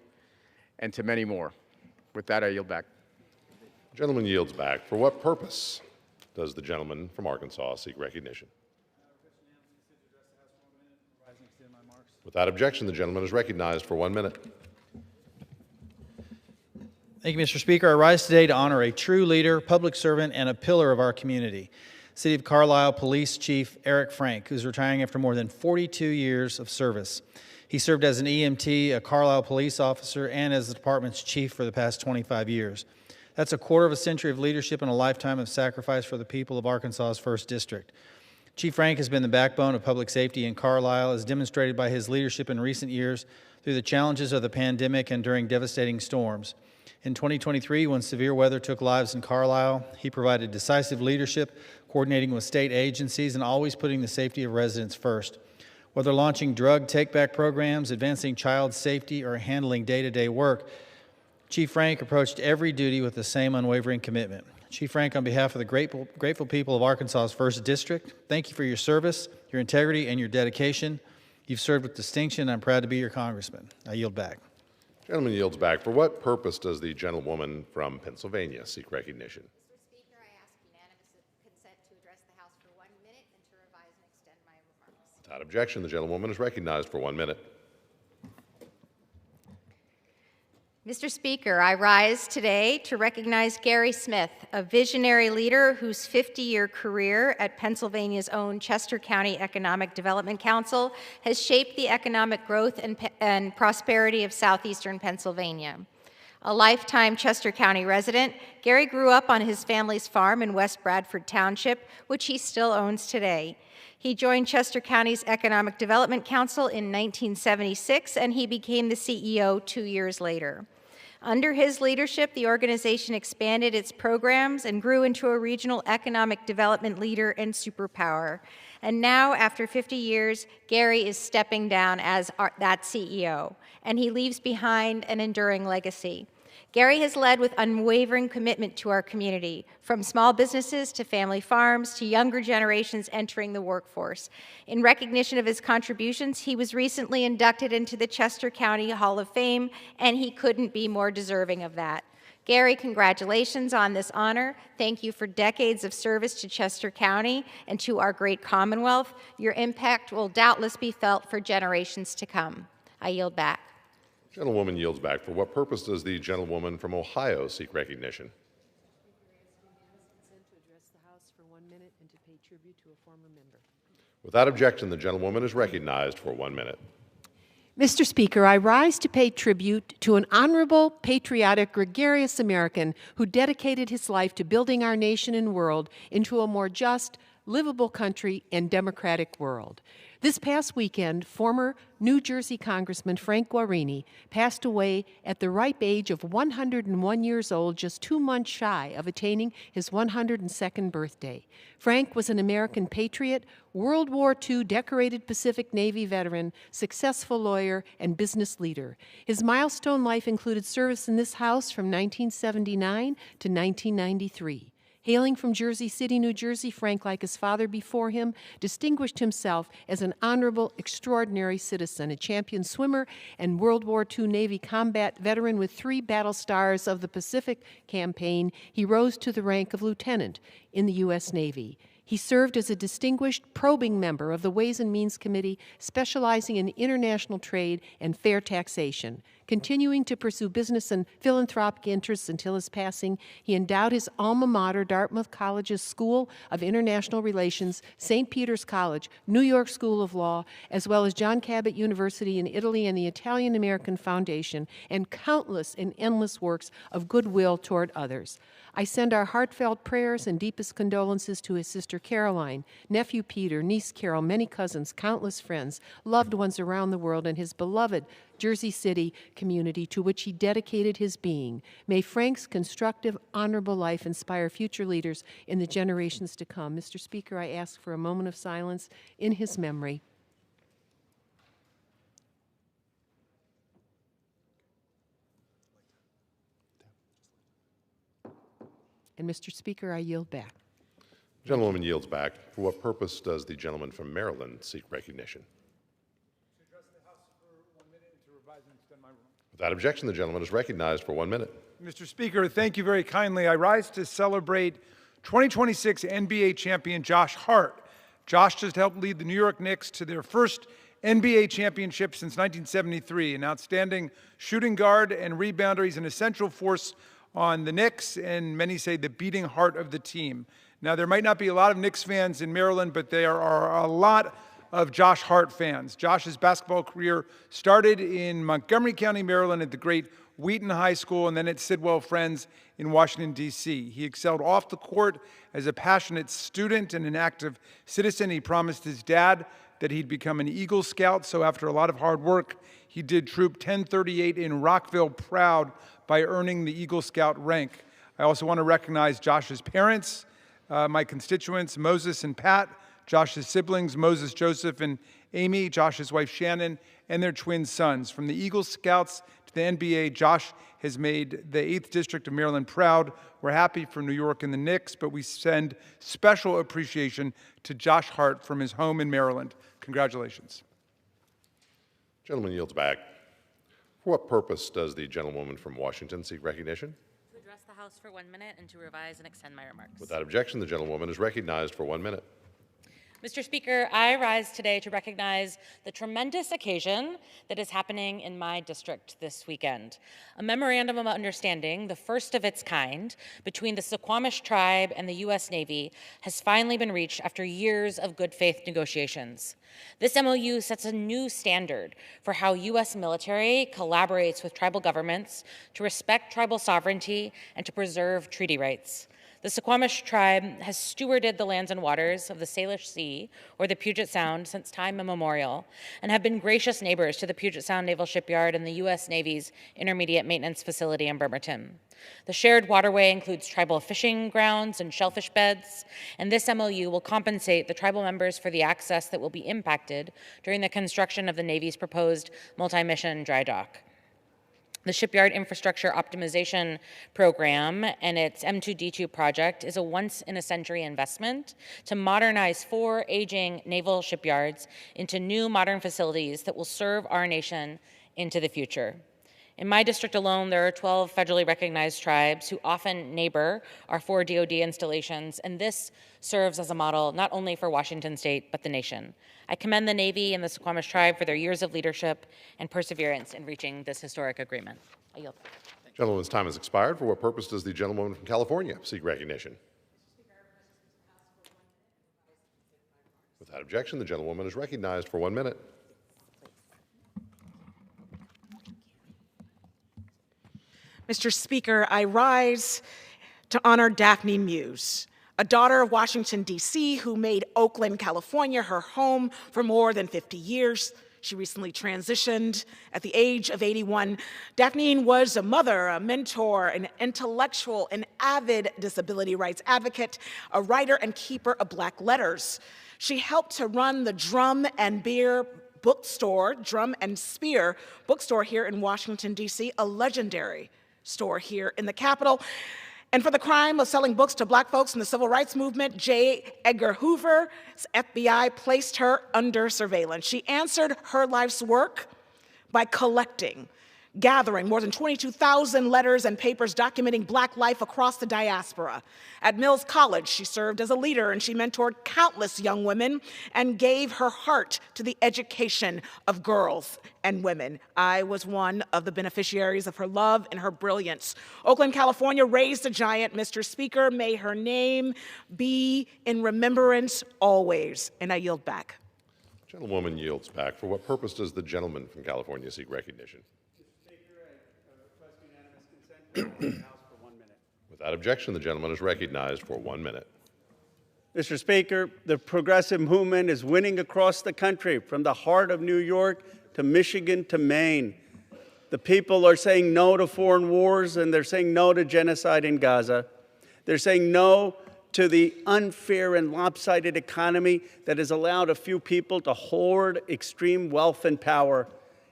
and to many more. With that, I yield back. Gentleman yields back. For what purpose does the gentleman from Arkansas seek recognition? Without objection, the gentleman is recognized for 1 minute. Thank you, Mr. Speaker. I rise today to honor a true leader, public servant, and a pillar of our community, City of Carlisle Police Chief Eric Frank, who's retiring after more than 42 years of service. He served as an EMT, a Carlisle police officer, and as the department's chief for the past 25 years. That's a quarter of a century of leadership and a lifetime of sacrifice for the people of Arkansas's 1st District. Chief Frank has been the backbone of public safety in Carlisle, as demonstrated by his leadership in recent years through the challenges of the pandemic and during devastating storms. In 2023, when severe weather took lives in Carlisle, he provided decisive leadership, coordinating with state agencies and always putting the safety of residents first. Whether launching drug take-back programs, advancing child safety, or handling day-to-day work, Chief Frank approached every duty with the same unwavering commitment. Chief Frank, on behalf of the grateful people of Arkansas's 1st District, thank you for your service, your integrity, and your dedication. You've served with distinction. I'm proud to be your congressman. I yield back. Gentleman yields back. For what purpose does the gentlewoman from Pennsylvania seek recognition? Mr. Speaker, I ask unanimous consent to address the House for 1 minute and to revise and extend my remarks. Without objection, the gentlewoman is recognized for 1 minute. Mr. Speaker, I rise today to recognize Gary Smith, a visionary leader whose 50-year career at Pennsylvania's own Chester County Economic Development Council has shaped the economic growth and prosperity of southeastern Pennsylvania. A lifetime Chester County resident, Gary grew up on his family's farm in West Bradford Township, which he still owns today. He joined Chester County's Economic Development Council in 1976, and he became the CEO 2 years later. Under his leadership, the organization expanded its programs and grew into a regional economic development leader and superpower. And now, after 50 years, Gary is stepping down as that CEO, and he leaves behind an enduring legacy. Gary has led with unwavering commitment to our community, from small businesses to family farms to younger generations entering the workforce. In recognition of his contributions, he was recently inducted into the Chester County Hall of Fame, and he couldn't be more deserving of that. Gary, congratulations on this honor. Thank you for decades of service to Chester County and to our great Commonwealth. Your impact will doubtless be felt for generations to come. I yield back. Gentlewoman yields back. For what purpose does the gentlewoman from Ohio seek recognition? Without objection, the gentlewoman is recognized for 1 minute. Mr. Speaker, I rise to pay tribute to an honorable, patriotic, gregarious American who dedicated his life to building our nation and world into a more just, livable country and democratic world. This past weekend, former New Jersey Congressman Frank Guarini passed away at the ripe age of 101 years old, just 2 months shy of attaining his 102nd birthday. Frank was an American patriot, World War II decorated Pacific Navy veteran, successful lawyer, and business leader. His milestone life included service in this House from 1979 to 1993. Hailing from Jersey City, New Jersey, Frank, like his father before him, distinguished himself as an honorable, extraordinary citizen, a champion swimmer, and World War II Navy combat veteran with 3 battle stars of the Pacific Campaign. He rose to the rank of lieutenant in the U.S. Navy. He served as a distinguished probing member of the Ways and Means Committee, specializing in international trade and fair taxation. Continuing to pursue business and philanthropic interests until his passing, he endowed his alma mater, Dartmouth College's School of International Relations, St. Peter's College, New York School of Law, as well as John Cabot University in Italy and the Italian-American Foundation, and countless and endless works of goodwill toward others. I send our heartfelt prayers and deepest condolences to his sister Caroline, nephew Peter, niece Carol, many cousins, countless friends, loved ones around the world, and his beloved Jersey City community to which he dedicated his being. May Frank's constructive, honorable life inspire future leaders in the generations to come. Mr. Speaker, I ask for a moment of silence in his memory. And Mr. Speaker, I yield back. Gentlewoman yields back. For what purpose does the gentleman from Maryland seek recognition? Without objection, the gentleman is recognized for 1 minute. Mr. Speaker, thank you very kindly. I rise to celebrate 2026 NBA champion Josh Hart. Josh just helped lead the New York Knicks to their first NBA championship since 1973. An outstanding shooting guard and rebounder. He's an essential force on the Knicks, and many say the beating heart of the team. Now, there might not be a lot of Knicks fans in Maryland, but there are a lot of Josh Hart fans. Josh's basketball career started in Montgomery County, Maryland at the great Wheaton High School and then at Sidwell Friends in Washington, D.C. He excelled off the court as a passionate student and an active citizen. He promised his dad that he'd become an Eagle Scout, so after a lot of hard work, he did Troop 1038 in Rockville proud by earning the Eagle Scout rank. I also want to recognize Josh's parents, my constituents, Moses and Pat, Josh's siblings, Moses, Joseph, and Amy, Josh's wife, Shannon, and their twin sons. From the Eagle Scouts to the NBA, Josh has made the 8th District of Maryland proud. We're happy for New York and the Knicks, but we send special appreciation to Josh Hart from his home in Maryland. Congratulations. Gentleman yields back. For what purpose does the gentlewoman from Washington seek recognition? To address the House for 1 minute and to revise and extend my remarks. Without objection, the gentlewoman is recognized for 1 minute. Mr. Speaker, I rise today to recognize the tremendous occasion that is happening in my district this weekend. A memorandum of understanding, the first of its kind, between the Suquamish tribe and the U.S. Navy has finally been reached after years of good faith negotiations. This MOU sets a new standard for how U.S. military collaborates with tribal governments to respect tribal sovereignty and to preserve treaty rights. The Suquamish tribe has stewarded the lands and waters of the Salish Sea, or the Puget Sound, since time immemorial, and have been gracious neighbors to the Puget Sound Naval Shipyard and the U.S. Navy's Intermediate Maintenance Facility in Bremerton. The shared waterway includes tribal fishing grounds and shellfish beds, and this MOU will compensate the tribal members for the access that will be impacted during the construction of the Navy's proposed multi-mission dry dock. The Shipyard Infrastructure Optimization Program and its M2D2 project is a once-in-a-century investment to modernize 4 aging naval shipyards into new modern facilities that will serve our nation into the future. In my district alone, there are 12 federally recognized tribes who often neighbor our 4 DoD installations, and this serves as a model not only for Washington State, but the nation. I commend the Navy and the Suquamish tribe for their years of leadership and perseverance in reaching this historic agreement. I yield. Gentleman's time has expired. For what purpose does the gentlewoman from California seek recognition? Without objection, the gentlewoman is recognized for 1 minute. Mr. Speaker, I rise to honor Daphne Muse, a daughter of Washington, D.C., who made Oakland, California her home for more than 50 years. She recently transitioned at the age of 81. Daphne was a mother, a mentor, an intellectual, an avid disability rights advocate, a writer and keeper of Black letters. She helped to run the Drum and Spear bookstore here in Washington, D.C., a legendary store here in the Capitol. And for the crime of selling books to Black folks in the civil rights movement, J. Edgar Hoover's FBI placed her under surveillance. She answered her life's work by gathering more than 22,000 letters and papers documenting Black life across the diaspora. At Mills College, she served as a leader and she mentored countless young women and gave her heart to the education of girls and women. I was one of the beneficiaries of her love and her brilliance. Oakland, California raised a giant, Mr. Speaker. May her name be in remembrance always. And I yield back. Gentlewoman yields back. For what purpose does the gentleman from California seek recognition? Without objection, the gentleman is recognized for 1 minute. Mr. Speaker, the progressive movement is winning across the country, from the heart of New York to Michigan to Maine. The people are saying no to foreign wars, and they're saying no to genocide in Gaza. They're saying no to the unfair and lopsided economy that has allowed a few people to hoard extreme wealth and power.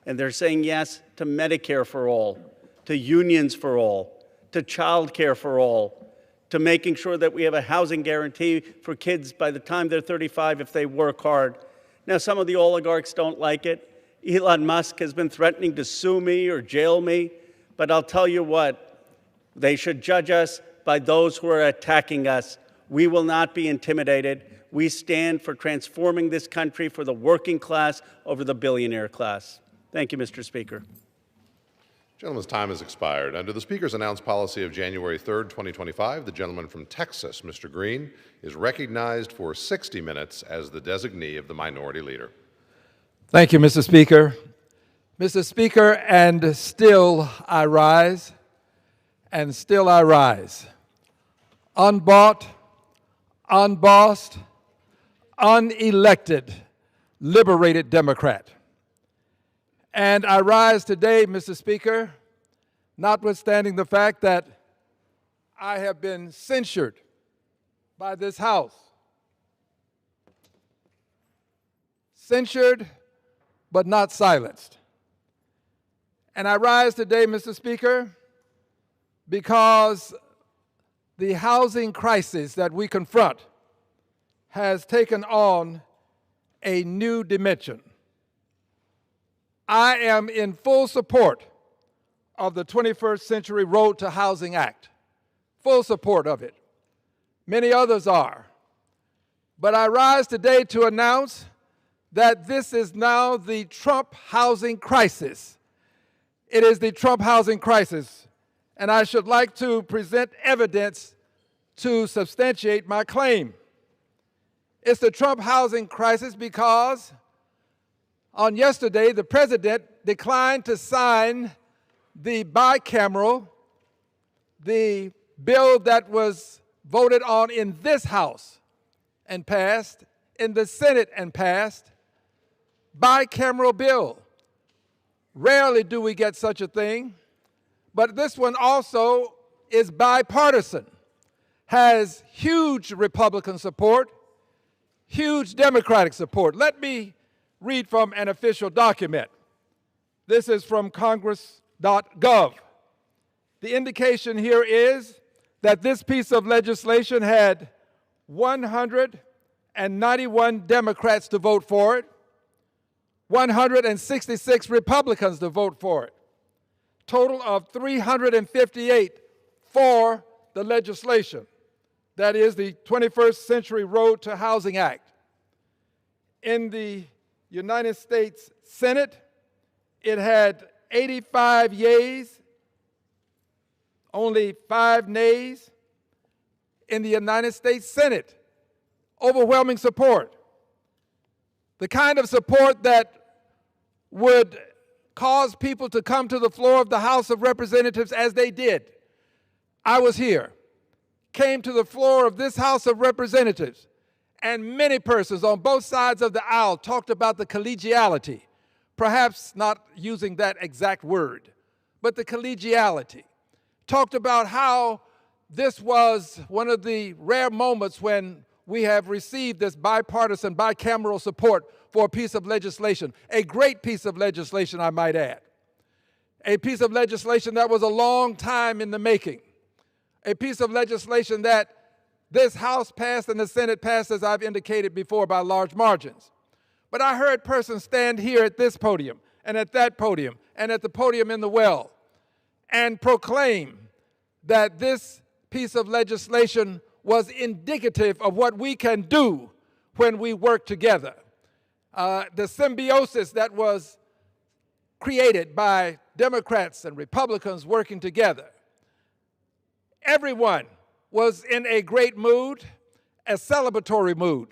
And they're saying yes to Medicare for all, to unions for all, to child care for all, to making sure that we have a housing guarantee for kids by the time they're 35 if they work hard. Now, some of the oligarchs don't like it. Elon Musk has been threatening to sue me or jail me, but I'll tell you what, they should judge us by those who are attacking us. We will not be intimidated. We stand for transforming this country for the working class over the billionaire class. Thank you, Mr. Speaker. Gentleman's time has expired. Under the Speaker's announced policy of January 3rd, 2025, the gentleman from Texas, Mr. Green, is recognized for 60 minutes as the designee of the Minority Leader. Thank you, Mr. Speaker. Mr. Speaker, and still I rise, and still I rise. Unbought, unbossed, unelected, liberated Democrat. And I rise today, Mr. Speaker, notwithstanding the fact that I have been censured by this House. Censured, but not silenced. And I rise today, Mr. Speaker, because the housing crisis that we confront has taken on a new dimension. I am in full support of the 21st Century Road to Housing Act, full support of it. Many others are. But I rise today to announce that this is now the Trump housing crisis. It is the Trump housing crisis, and I should like to present evidence to substantiate my claim. It's the Trump housing crisis because on yesterday, the president declined to sign the bicameral, the bill that was voted on in this House and passed, in the Senate and passed, bicameral bill. Rarely do we get such a thing, but this one also is bipartisan, has huge Republican support, huge Democratic support. Let me read from an official document. This is from Congress.gov. The indication here is that this piece of legislation had 191 Democrats to vote for it, 166 Republicans to vote for it, total of 358 for the legislation. That is the 21st Century Road to Housing Act. In the United States Senate, it had 85 yeas, only 5 nays. In the United States Senate, overwhelming support. The kind of support that would cause people to come to the floor of the House of Representatives as they did. I was here, came to the floor of this House of Representatives, and many persons on both sides of the aisle talked about the collegiality, perhaps not using that exact word, but the collegiality. Talked about how this was one of the rare moments when we have received this bipartisan, bicameral support for a piece of legislation, a great piece of legislation, I might add. A piece of legislation that was a long time in the making. A piece of legislation that this House passed and the Senate passed, as I've indicated before, by large margins. But I heard persons stand here at this podium and at that podium and at the podium in the well and proclaim that this piece of legislation was indicative of what we can do when we work together. The symbiosis that was created by Democrats and Republicans working together. Everyone was in a great mood, a celebratory mood.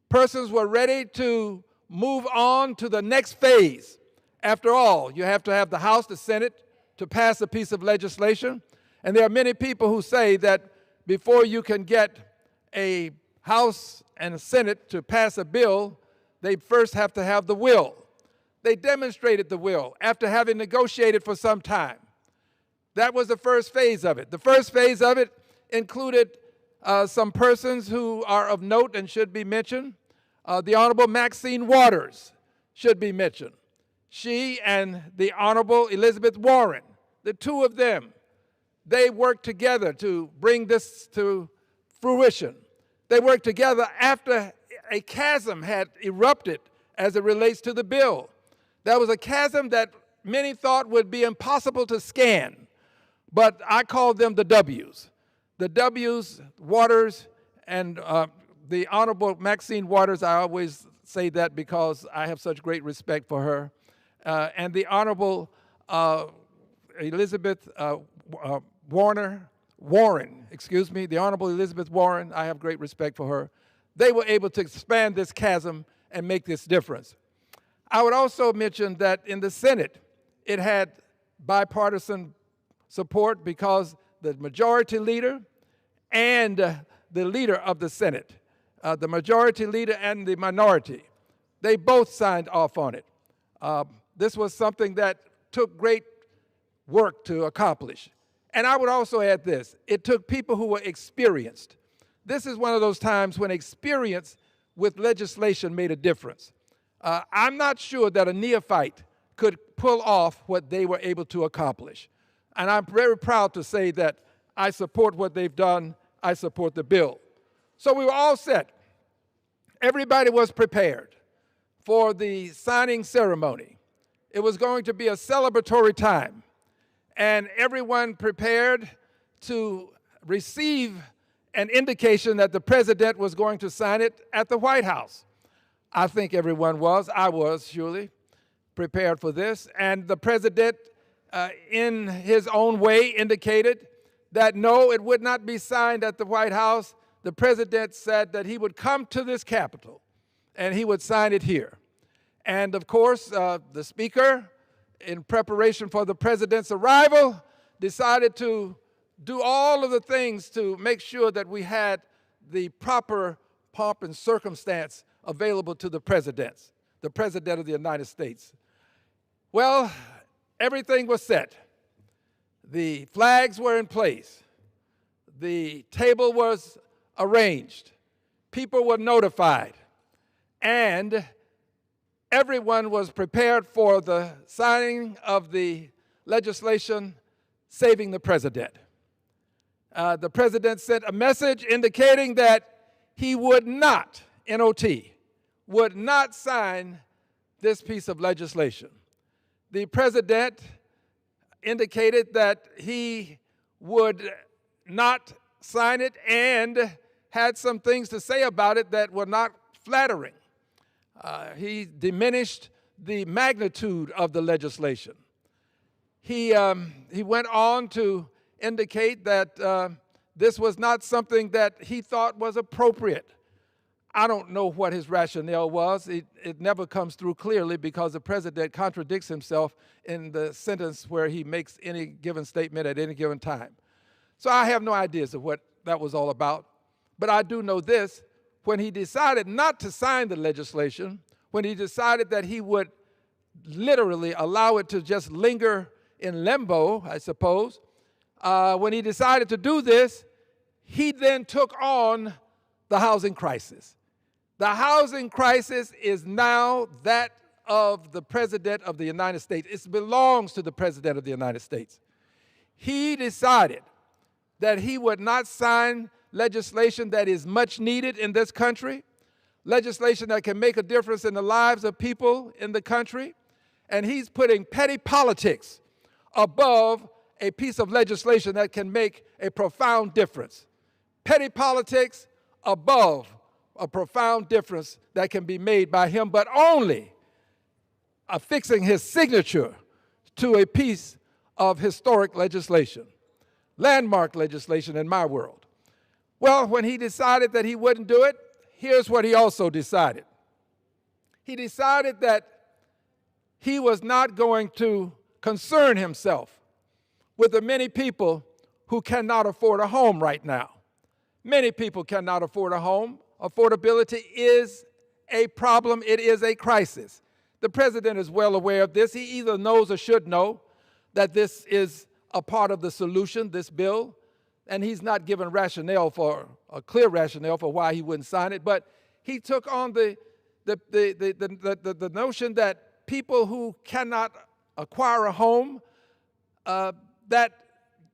Persons were ready to move on to the next phase. After all, you have to have the House, the Senate, to pass a piece of legislation. And there are many people who say that before you can get a House and a Senate to pass a bill, they first have to have the will. They demonstrated the will after having negotiated for some time. That was the first phase of it. The first phase of it included some persons who are of note and should be mentioned. The Honorable Maxine Waters should be mentioned. She and the Honorable Elizabeth Warren, the two of them, They worked together to bring this to fruition. They worked together after a chasm had erupted as it relates to the bill. There was a chasm that many thought would be impossible to scan, but I called them the W's. The W's, Waters, and the Honorable Maxine Waters, I always say that because I have such great respect for her, and the Honorable Elizabeth Warren, the Honorable Elizabeth Warren, I have great respect for her. They were able to expand this chasm and make this difference. I would also mention that in the Senate, it had bipartisan support because the majority leader and the leader of the Senate, the majority leader and the minority, they both signed off on it. This was something that took great work to accomplish. And I would also add this, it took people who were experienced. This is one of those times when experience with legislation made a difference. I'm not sure that a neophyte could pull off what they were able to accomplish. And I'm very proud to say that I support what they've done. I support the bill. So we were all set. Everybody was prepared for the signing ceremony. It was going to be a celebratory time. And everyone prepared to receive an indication that the president was going to sign it at the White House. I think everyone was. I was, surely, prepared for this. And the president, in his own way, indicated that no, it would not be signed at the White House. The president said that he would come to this Capitol and he would sign it here. And of course, the Speaker, in preparation for the president's arrival, decided to do all of the things to make sure that we had the proper pomp and circumstance available to the President of the United States. Well, everything was set. The flags were in place. The table was arranged. People were notified. And everyone was prepared for the signing of the legislation saving the president. The president sent a message indicating that he would not, N-O-T, would not sign this piece of legislation. The president indicated that he would not sign it and had some things to say about it that were not flattering. He diminished the magnitude of the legislation. He went on to indicate that this was not something that he thought was appropriate. I don't know what his rationale was. It never comes through clearly because the president contradicts himself in the sentence where he makes any given statement at any given time. So I have no ideas of what that was all about. But I do know this. When he decided not to sign the legislation, when he decided that he would literally allow it to just linger in limbo, I suppose, when he decided to do this, he then took on the housing crisis. The housing crisis is now that of the President of the United States. It belongs to the President of the United States. He decided that he would not sign legislation that is much needed in this country, legislation that can make a difference in the lives of people in the country, and he's putting petty politics above a piece of legislation that can make a profound difference. Petty politics above a profound difference that can be made by him, but only affixing his signature to a piece of historic legislation, landmark legislation in my world. Well, when he decided that he wouldn't do it, here's what he also decided. He decided that he was not going to concern himself with the many people who cannot afford a home right now. Many people cannot afford a home. Affordability is a problem. It is a crisis. The president is well aware of this. He either knows or should know that this is a part of the solution, this bill, and he's not given a clear rationale for why he wouldn't sign it, but he took on the notion that people who cannot acquire a home, that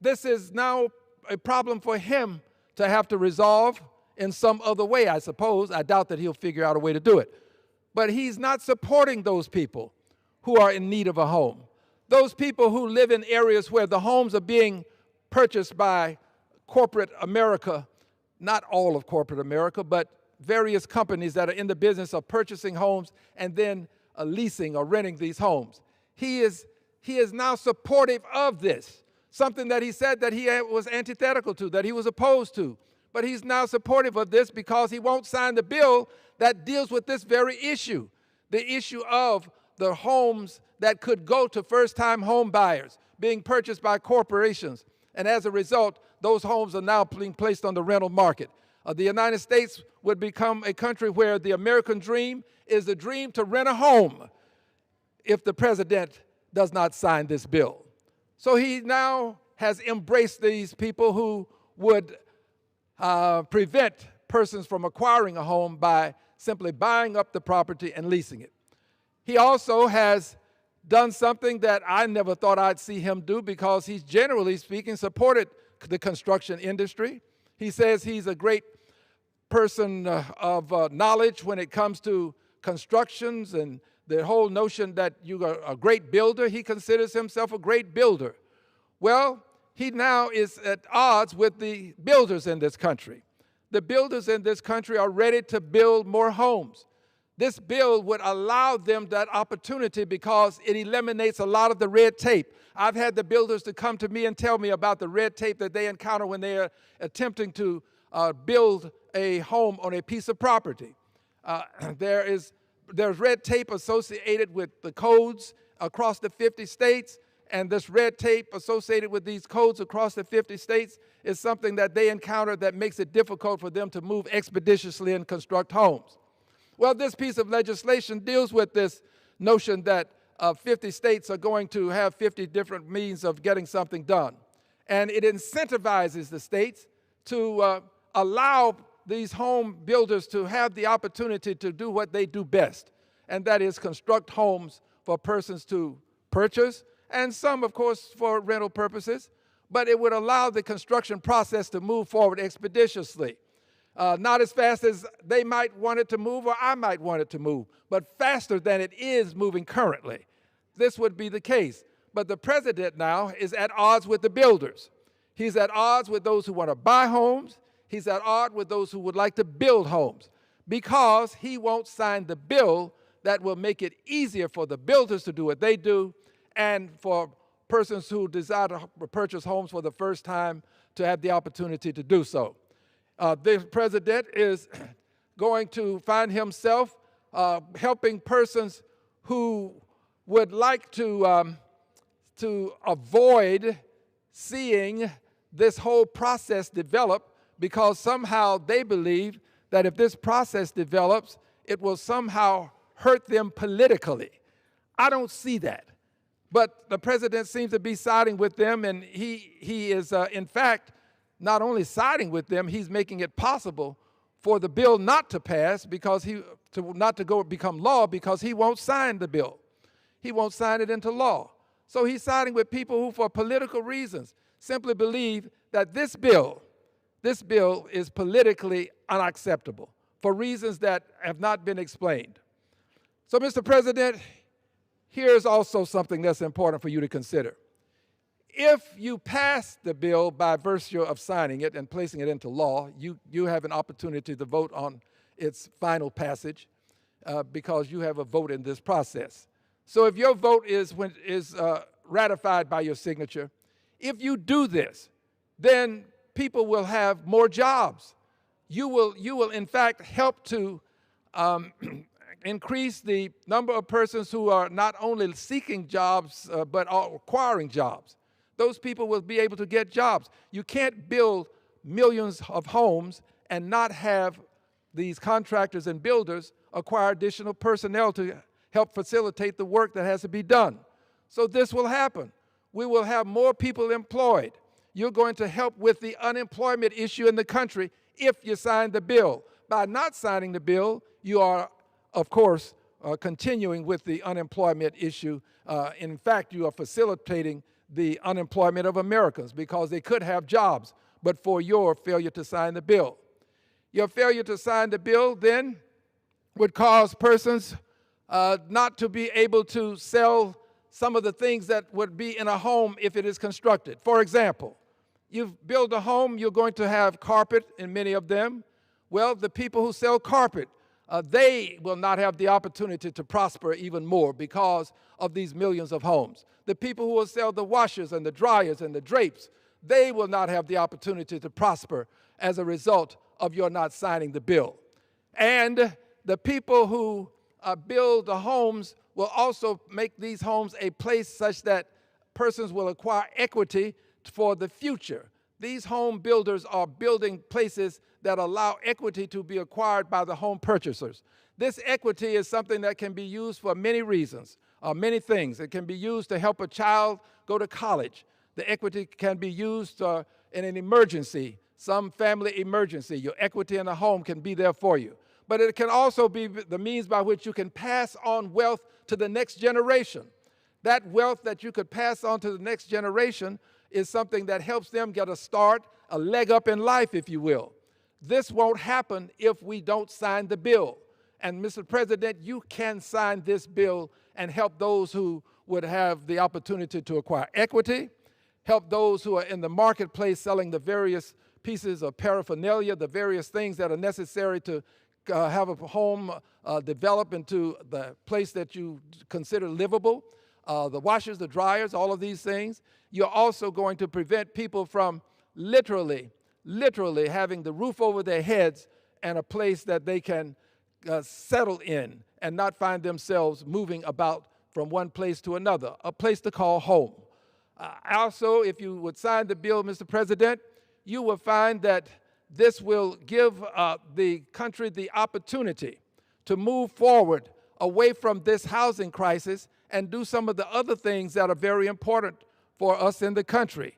this is now a problem for him to have to resolve in some other way, I suppose. I doubt that he'll figure out a way to do it. But he's not supporting those people who are in need of a home. Those people who live in areas where the homes are being purchased by corporate America, not all of corporate America, but various companies that are in the business of purchasing homes and then leasing or renting these homes. He is now supportive of this, something that he said that he was antithetical to, that he was opposed to. But he's now supportive of this because he won't sign the bill that deals with this very issue, the issue of the homes that could go to first-time home buyers being purchased by corporations. And as a result, those homes are now being placed on the rental market. The United States would become a country where the American dream is the dream to rent a home if the president does not sign this bill. So he now has embraced these people who would prevent persons from acquiring a home by simply buying up the property and leasing it. He also has done something that I never thought I'd see him do because he's generally speaking supported the construction industry. He says he's a great person of knowledge when it comes to constructions and the whole notion that you're a great builder. He considers himself a great builder. Well, he now is at odds with the builders in this country. The builders in this country are ready to build more homes. This bill would allow them that opportunity because it eliminates a lot of the red tape. I've had the builders to come to me and tell me about the red tape that they encounter when they are attempting to build a home on a piece of property. There's red tape associated with the codes across the 50 states, and this red tape associated with these codes across the 50 states is something that they encounter that makes it difficult for them to move expeditiously and construct homes. Well, this piece of legislation deals with this notion that 50 states are going to have 50 different means of getting something done. And it incentivizes the states to allow these home builders to have the opportunity to do what they do best, and that is construct homes for persons to purchase, and some, of course, for rental purposes. But it would allow the construction process to move forward expeditiously. Not as fast as they might want it to move or I might want it to move, but faster than it is moving currently. This would be the case. But the president now is at odds with the builders. He's at odds with those who want to buy homes. He's at odds with those who would like to build homes because he won't sign the bill that will make it easier for the builders to do what they do and for persons who desire to purchase homes for the first time to have the opportunity to do so. The president is going to find himself helping persons who would like to avoid seeing this whole process develop because somehow they believe that if this process develops, it will somehow hurt them politically. I don't see that. But the president seems to be siding with them, and he is, in fact, not only siding with them, he's making it possible for the bill not to pass because not to go become law because he won't sign the bill. He won't sign it into law. So he's siding with people who, for political reasons, simply believe that this bill is politically unacceptable for reasons that have not been explained. So, Mr. President, here's also something that's important for you to consider. If you pass the bill by virtue of signing it and placing it into law, you have an opportunity to vote on its final passage because you have a vote in this process. So if your vote is ratified by your signature, if you do this, then people will have more jobs. You will in fact help to increase the number of persons who are not only seeking jobs but acquiring jobs. Those people will be able to get jobs. You can't build millions of homes and not have these contractors and builders acquire additional personnel to help facilitate the work that has to be done. So this will happen. We will have more people employed. You're going to help with the unemployment issue in the country if you sign the bill. By not signing the bill, you are, of course, continuing with the unemployment issue. In fact, you are facilitating the unemployment of Americans because they could have jobs, but for your failure to sign the bill. Your failure to sign the bill then would cause persons not to be able to sell some of the things that would be in a home if it is constructed. For example, you've built a home, you're going to have carpet in many of them. Well, the people who sell carpet, they will not have the opportunity to prosper even more because of these millions of homes. The people who will sell the washers and the dryers and the drapes, they will not have the opportunity to prosper as a result of your not signing the bill. And the people who build the homes will also make these homes a place such that persons will acquire equity for the future. These home builders are building places that allow equity to be acquired by the home purchasers. This equity is something that can be used for many reasons, many things. It can be used to help a child go to college. The equity can be used in an emergency, some family emergency. Your equity in a home can be there for you. But it can also be the means by which you can pass on wealth to the next generation. That wealth that you could pass on to the next generation is something that helps them get a start, a leg up in life, if you will. This won't happen if we don't sign the bill. And Mr. President, you can sign this bill and help those who would have the opportunity to acquire equity, help those who are in the marketplace selling the various pieces of paraphernalia, the various things that are necessary to have a home develop into the place that you consider livable, the washers, the dryers, all of these things. You're also going to prevent people from literally having the roof over their heads and a place that they can settle in and not find themselves moving about from one place to another, a place to call home. Also, if you would sign the bill, Mr. President, you will find that this will give the country the opportunity to move forward away from this housing crisis and do some of the other things that are very important for us in the country.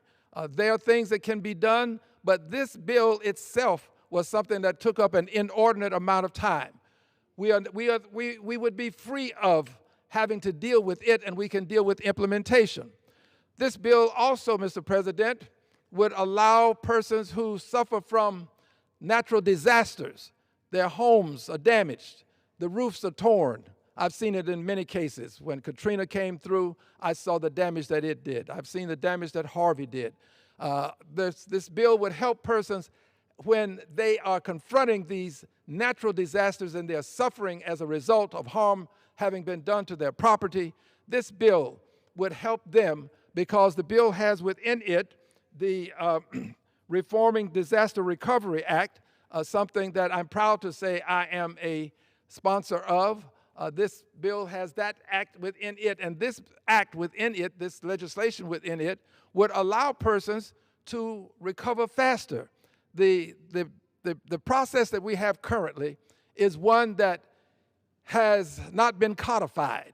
There are things that can be done, but this bill itself was something that took up an inordinate amount of time. We would be free of having to deal with it, and we can deal with implementation. This bill also, Mr. President, would allow persons who suffer from natural disasters, their homes are damaged, the roofs are torn. I've seen it in many cases. When Katrina came through, I saw the damage that it did. I've seen the damage that Harvey did. This bill would help persons when they are confronting these natural disasters and they're suffering as a result of harm having been done to their property. This bill would help them because the bill has within it the Reforming Disaster Recovery Act, something that I'm proud to say I am a sponsor of. This bill has that act within it, and this act within it, this legislation within it, would allow persons to recover faster. The process that we have currently is one that has not been codified.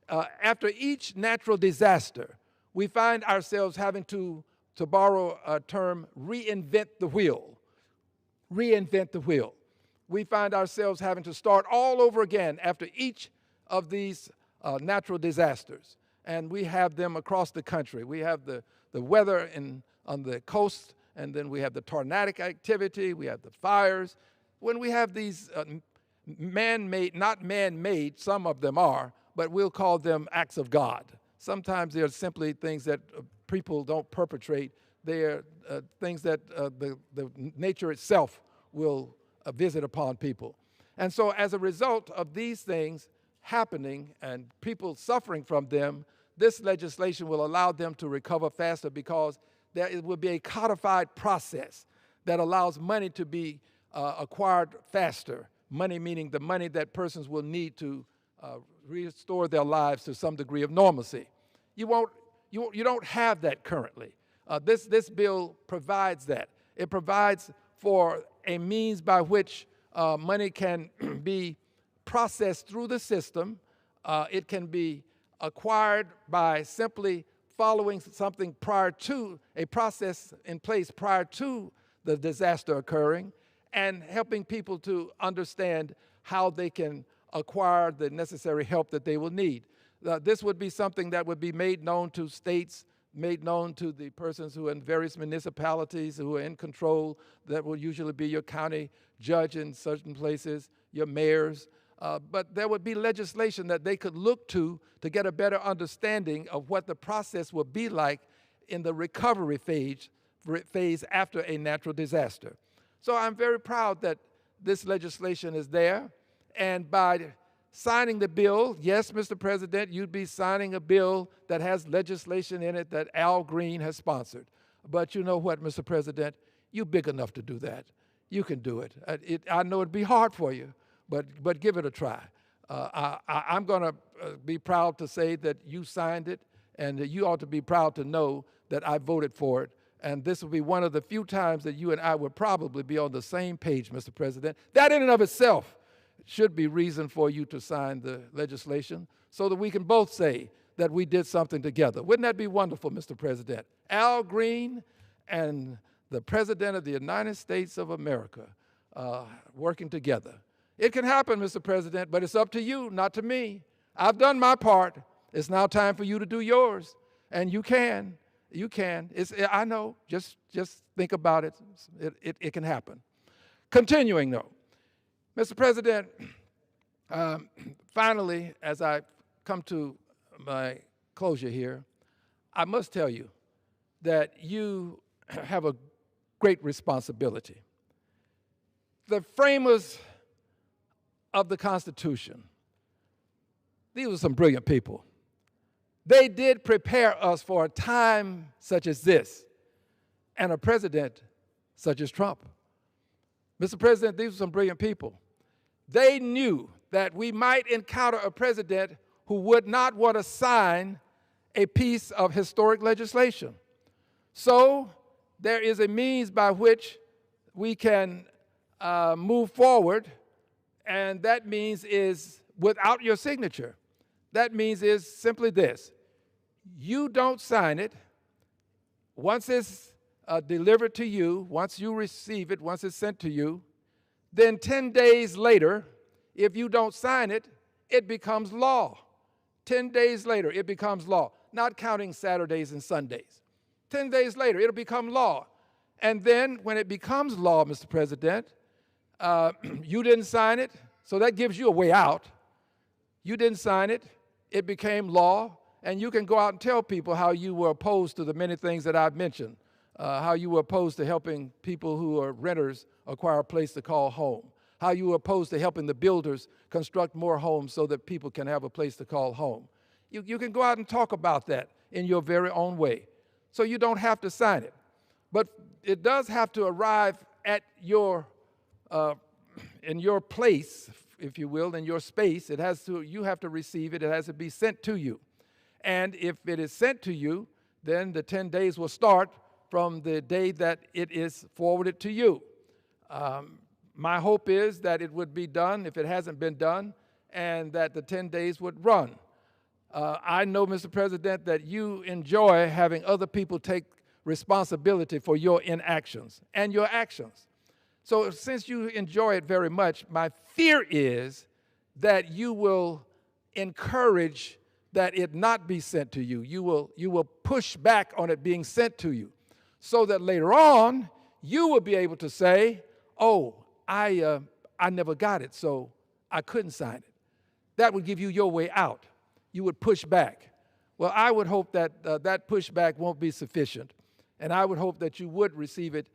After each natural disaster, we find ourselves having to borrow a term, reinvent the wheel. Reinvent the wheel. We find ourselves having to start all over again after each of these natural disasters. And we have them across the country. We have the weather on the coast, and then we have the tornadic activity, we have the fires. When we have these man-made, not man-made, some of them are, but we'll call them acts of God. Sometimes they're simply things that people don't perpetrate. They're things that the nature itself will visit upon people. And so as a result of these things happening and people suffering from them, this legislation will allow them to recover faster because there will be a codified process that allows money to be acquired faster. Money meaning the money that persons will need to restore their lives to some degree of normalcy. You don't have that currently. This bill provides that. It provides for a means by which money can be processed through the system. It can be acquired by simply following something prior to, a process in place prior to the disaster occurring, and helping people to understand how they can acquire the necessary help that they will need. This would be something that would be made known to states, made known to the persons who are in various municipalities who are in control. That will usually be your county judge in certain places, your mayors. But there would be legislation that they could look to get a better understanding of what the process would be like in the recovery phase after a natural disaster. So I'm very proud that this legislation is there. And by signing the bill, yes, Mr. President, you'd be signing a bill that has legislation in it that Al Green has sponsored. But you know what, Mr. President? You're big enough to do that. You can do it. I know it'd be hard for you, but give it a try. I'm going to be proud to say that you signed it, and that you ought to be proud to know that I voted for it. And this will be one of the few times that you and I will probably be on the same page, Mr. President. That in and of itself should be reason for you to sign the legislation so that we can both say that we did something together. Wouldn't that be wonderful, Mr. President? Al Green and the President of the United States of America working together. It can happen, Mr. President, but it's up to you, not to me. I've done my part. It's now time for you to do yours, and you can. You can. I know. Just think about it. It can happen. Continuing, though. Mr. President, finally, as I come to my closure here, I must tell you that you have a great responsibility. The framers of the Constitution, these were some brilliant people. They did prepare us for a time such as this and a president such as Trump. Mr. President, these were some brilliant people. They knew that we might encounter a president who would not want to sign a piece of historic legislation. So there is a means by which we can move forward, and that means is without your signature. That means is simply this. You don't sign it. Once it's delivered to you, once you receive it, once it's sent to you, then 10 days later, if you don't sign it, it becomes law. 10 days later, it becomes law, not counting Saturdays and Sundays. 10 days later, it'll become law. And then when it becomes law, Mr. President, you didn't sign it, so that gives you a way out. You didn't sign it, it became law, and you can go out and tell people how you were opposed to the many things that I've mentioned, how you were opposed to helping people who are renters acquire a place to call home, how you were opposed to helping the builders construct more homes so that people can have a place to call home. You can go out and talk about that in your very own way. So you don't have to sign it. But it does have to arrive at your, in your place, if you will, in your space. It has to, you have to receive it. It has to be sent to you. And if it is sent to you, then the 10 days will start from the day that it is forwarded to you. My hope is that it would be done if it hasn't been done, and that the 10 days would run. I know, Mr. President, that you enjoy having other people take responsibility for your inactions and your actions. So since you enjoy it very much, my fear is that you will encourage that it not be sent to you. You will push back on it being sent to you, so that later on you will be able to say, oh, I never got it, so I couldn't sign it. That would give you your way out. You would push back. Well, I would hope that that pushback won't be sufficient, and I would hope that you would receive it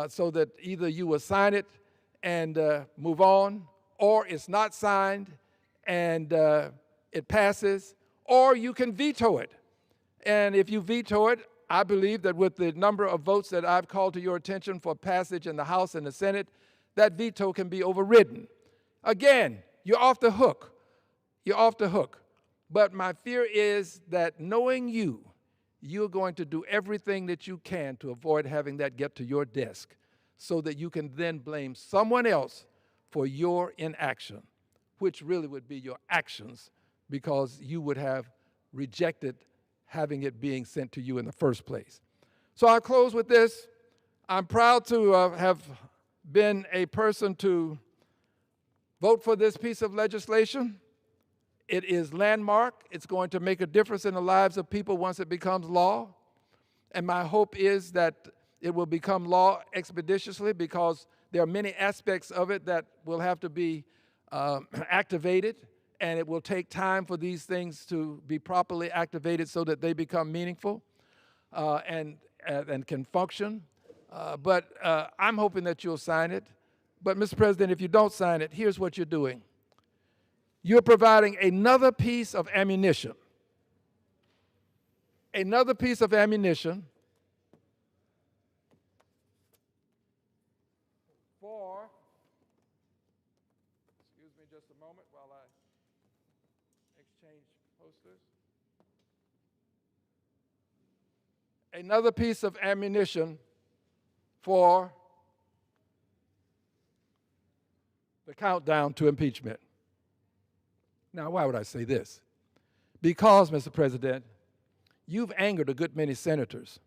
so that either you will sign it and move on, or it's not signed and it passes, or you can veto it. And if you veto it, I believe that with the number of votes that I've called to your attention for passage in the House and the Senate, that veto can be overridden. Again, you're off the hook. You're off the hook. But my fear is that knowing you, you're going to do everything that you can to avoid having that get to your desk so that you can then blame someone else for your inaction, which really would be your actions, because you would have rejected having it being sent to you in the first place. So I'll close with this. I'm proud to have been a person to vote for this piece of legislation. It is landmark. It's going to make a difference in the lives of people once it becomes law. And my hope is that it will become law expeditiously, because there are many aspects of it that will have to be activated, and it will take time for these things to be properly activated so that they become meaningful and can function. But I'm hoping that you'll sign it. But, Mr. President, if you don't sign it, here's what you're doing. You're providing another piece of ammunition. Another piece of ammunition for, excuse me just a moment while I exchange posters. Another piece of ammunition for the countdown to impeachment. Now, why would I say this? Because, Mr. President, you've angered a good many senators,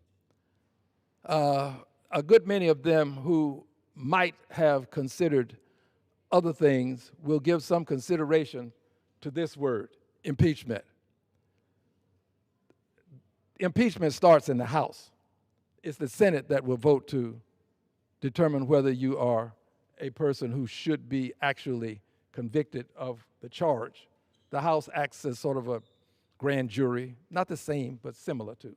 a good many of them who might have considered other things will give some consideration to this word, impeachment. Impeachment starts in the House. It's the Senate that will vote to determine whether you are a person who should be actually convicted of the charge. The House acts as sort of a grand jury, not the same, but similar to.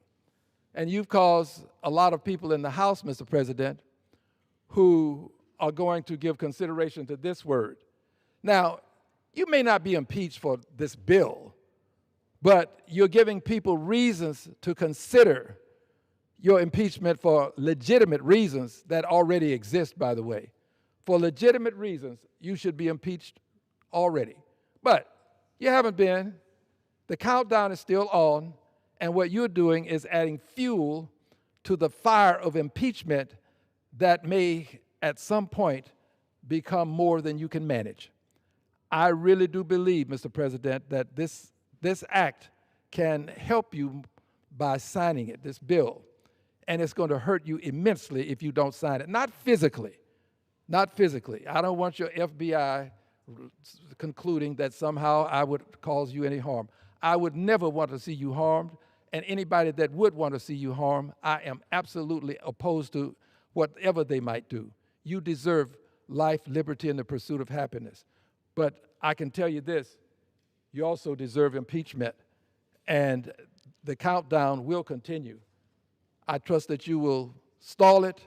And you've caused a lot of people in the House, Mr. President, who are going to give consideration to this word. Now, you may not be impeached for this bill, but you're giving people reasons to consider your impeachment for legitimate reasons that already exist, by the way. For legitimate reasons, you should be impeached already. But you haven't been. The countdown is still on, and what you're doing is adding fuel to the fire of impeachment that may, at some point, become more than you can manage. I really do believe, Mr. President, that this act can help you by signing it, this bill, and it's going to hurt you immensely if you don't sign it. Not physically, not physically. I don't want your FBI concluding that somehow I would cause you any harm. I would never want to see you harmed, and anybody that would want to see you harmed, I am absolutely opposed to whatever they might do. You deserve life, liberty, and the pursuit of happiness. But I can tell you this, you also deserve impeachment, and the countdown will continue. I trust that you will stall it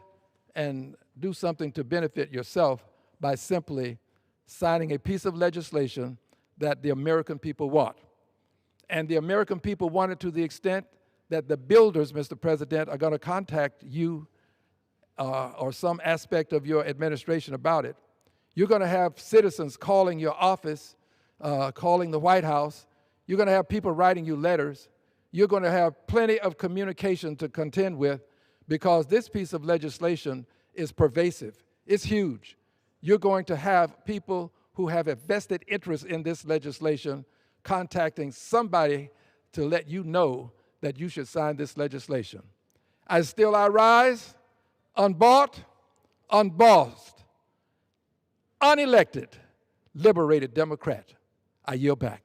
and do something to benefit yourself by simply signing a piece of legislation that the American people want. And the American people want it to the extent that the builders, Mr. President, are going to contact you or some aspect of your administration about it. You're going to have citizens calling your office, calling the White House. You're going to have people writing you letters. You're going to have plenty of communication to contend with, because this piece of legislation is pervasive. It's huge. You're going to have people who have a vested interest in this legislation contacting somebody to let you know that you should sign this legislation. I rise, unbought, unbossed, unelected, liberated Democrat. I yield back.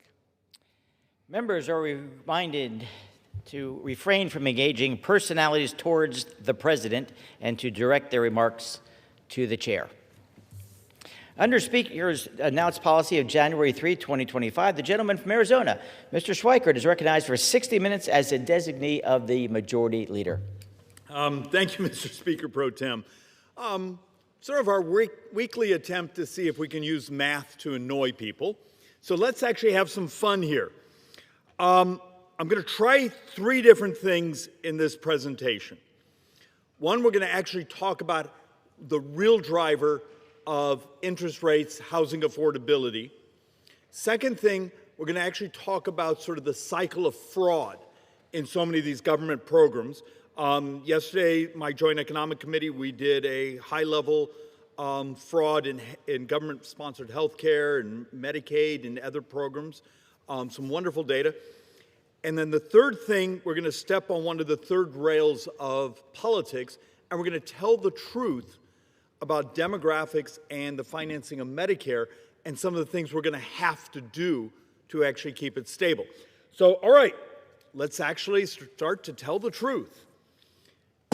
Members are reminded to refrain from engaging personalities towards the president and to direct their remarks to the chair. Under Speaker's announced policy of January 3, 2025, the gentleman from Arizona, Mr. Schweikert, is recognized for 60 minutes as a designee of the Majority Leader. Thank you, Mr. Speaker Pro Tem. Sort of our weekly attempt to see if we can use math to annoy people. So let's actually have some fun here. I'm going to try 3 different things in this presentation. One, we're going to actually talk about the real driver of interest rates, housing affordability. Second thing, we're going to actually talk about sort of the cycle of fraud in so many of these government programs. Yesterday, my Joint Economic Committee, we did a high-level fraud in government-sponsored health care and Medicaid and other programs. Some wonderful data. And then the third thing, we're going to step on one of the third rails of politics, and we're going to tell the truth about demographics and the financing of Medicare and some of the things we're going to have to do to actually keep it stable. So, all right, let's actually start to tell the truth.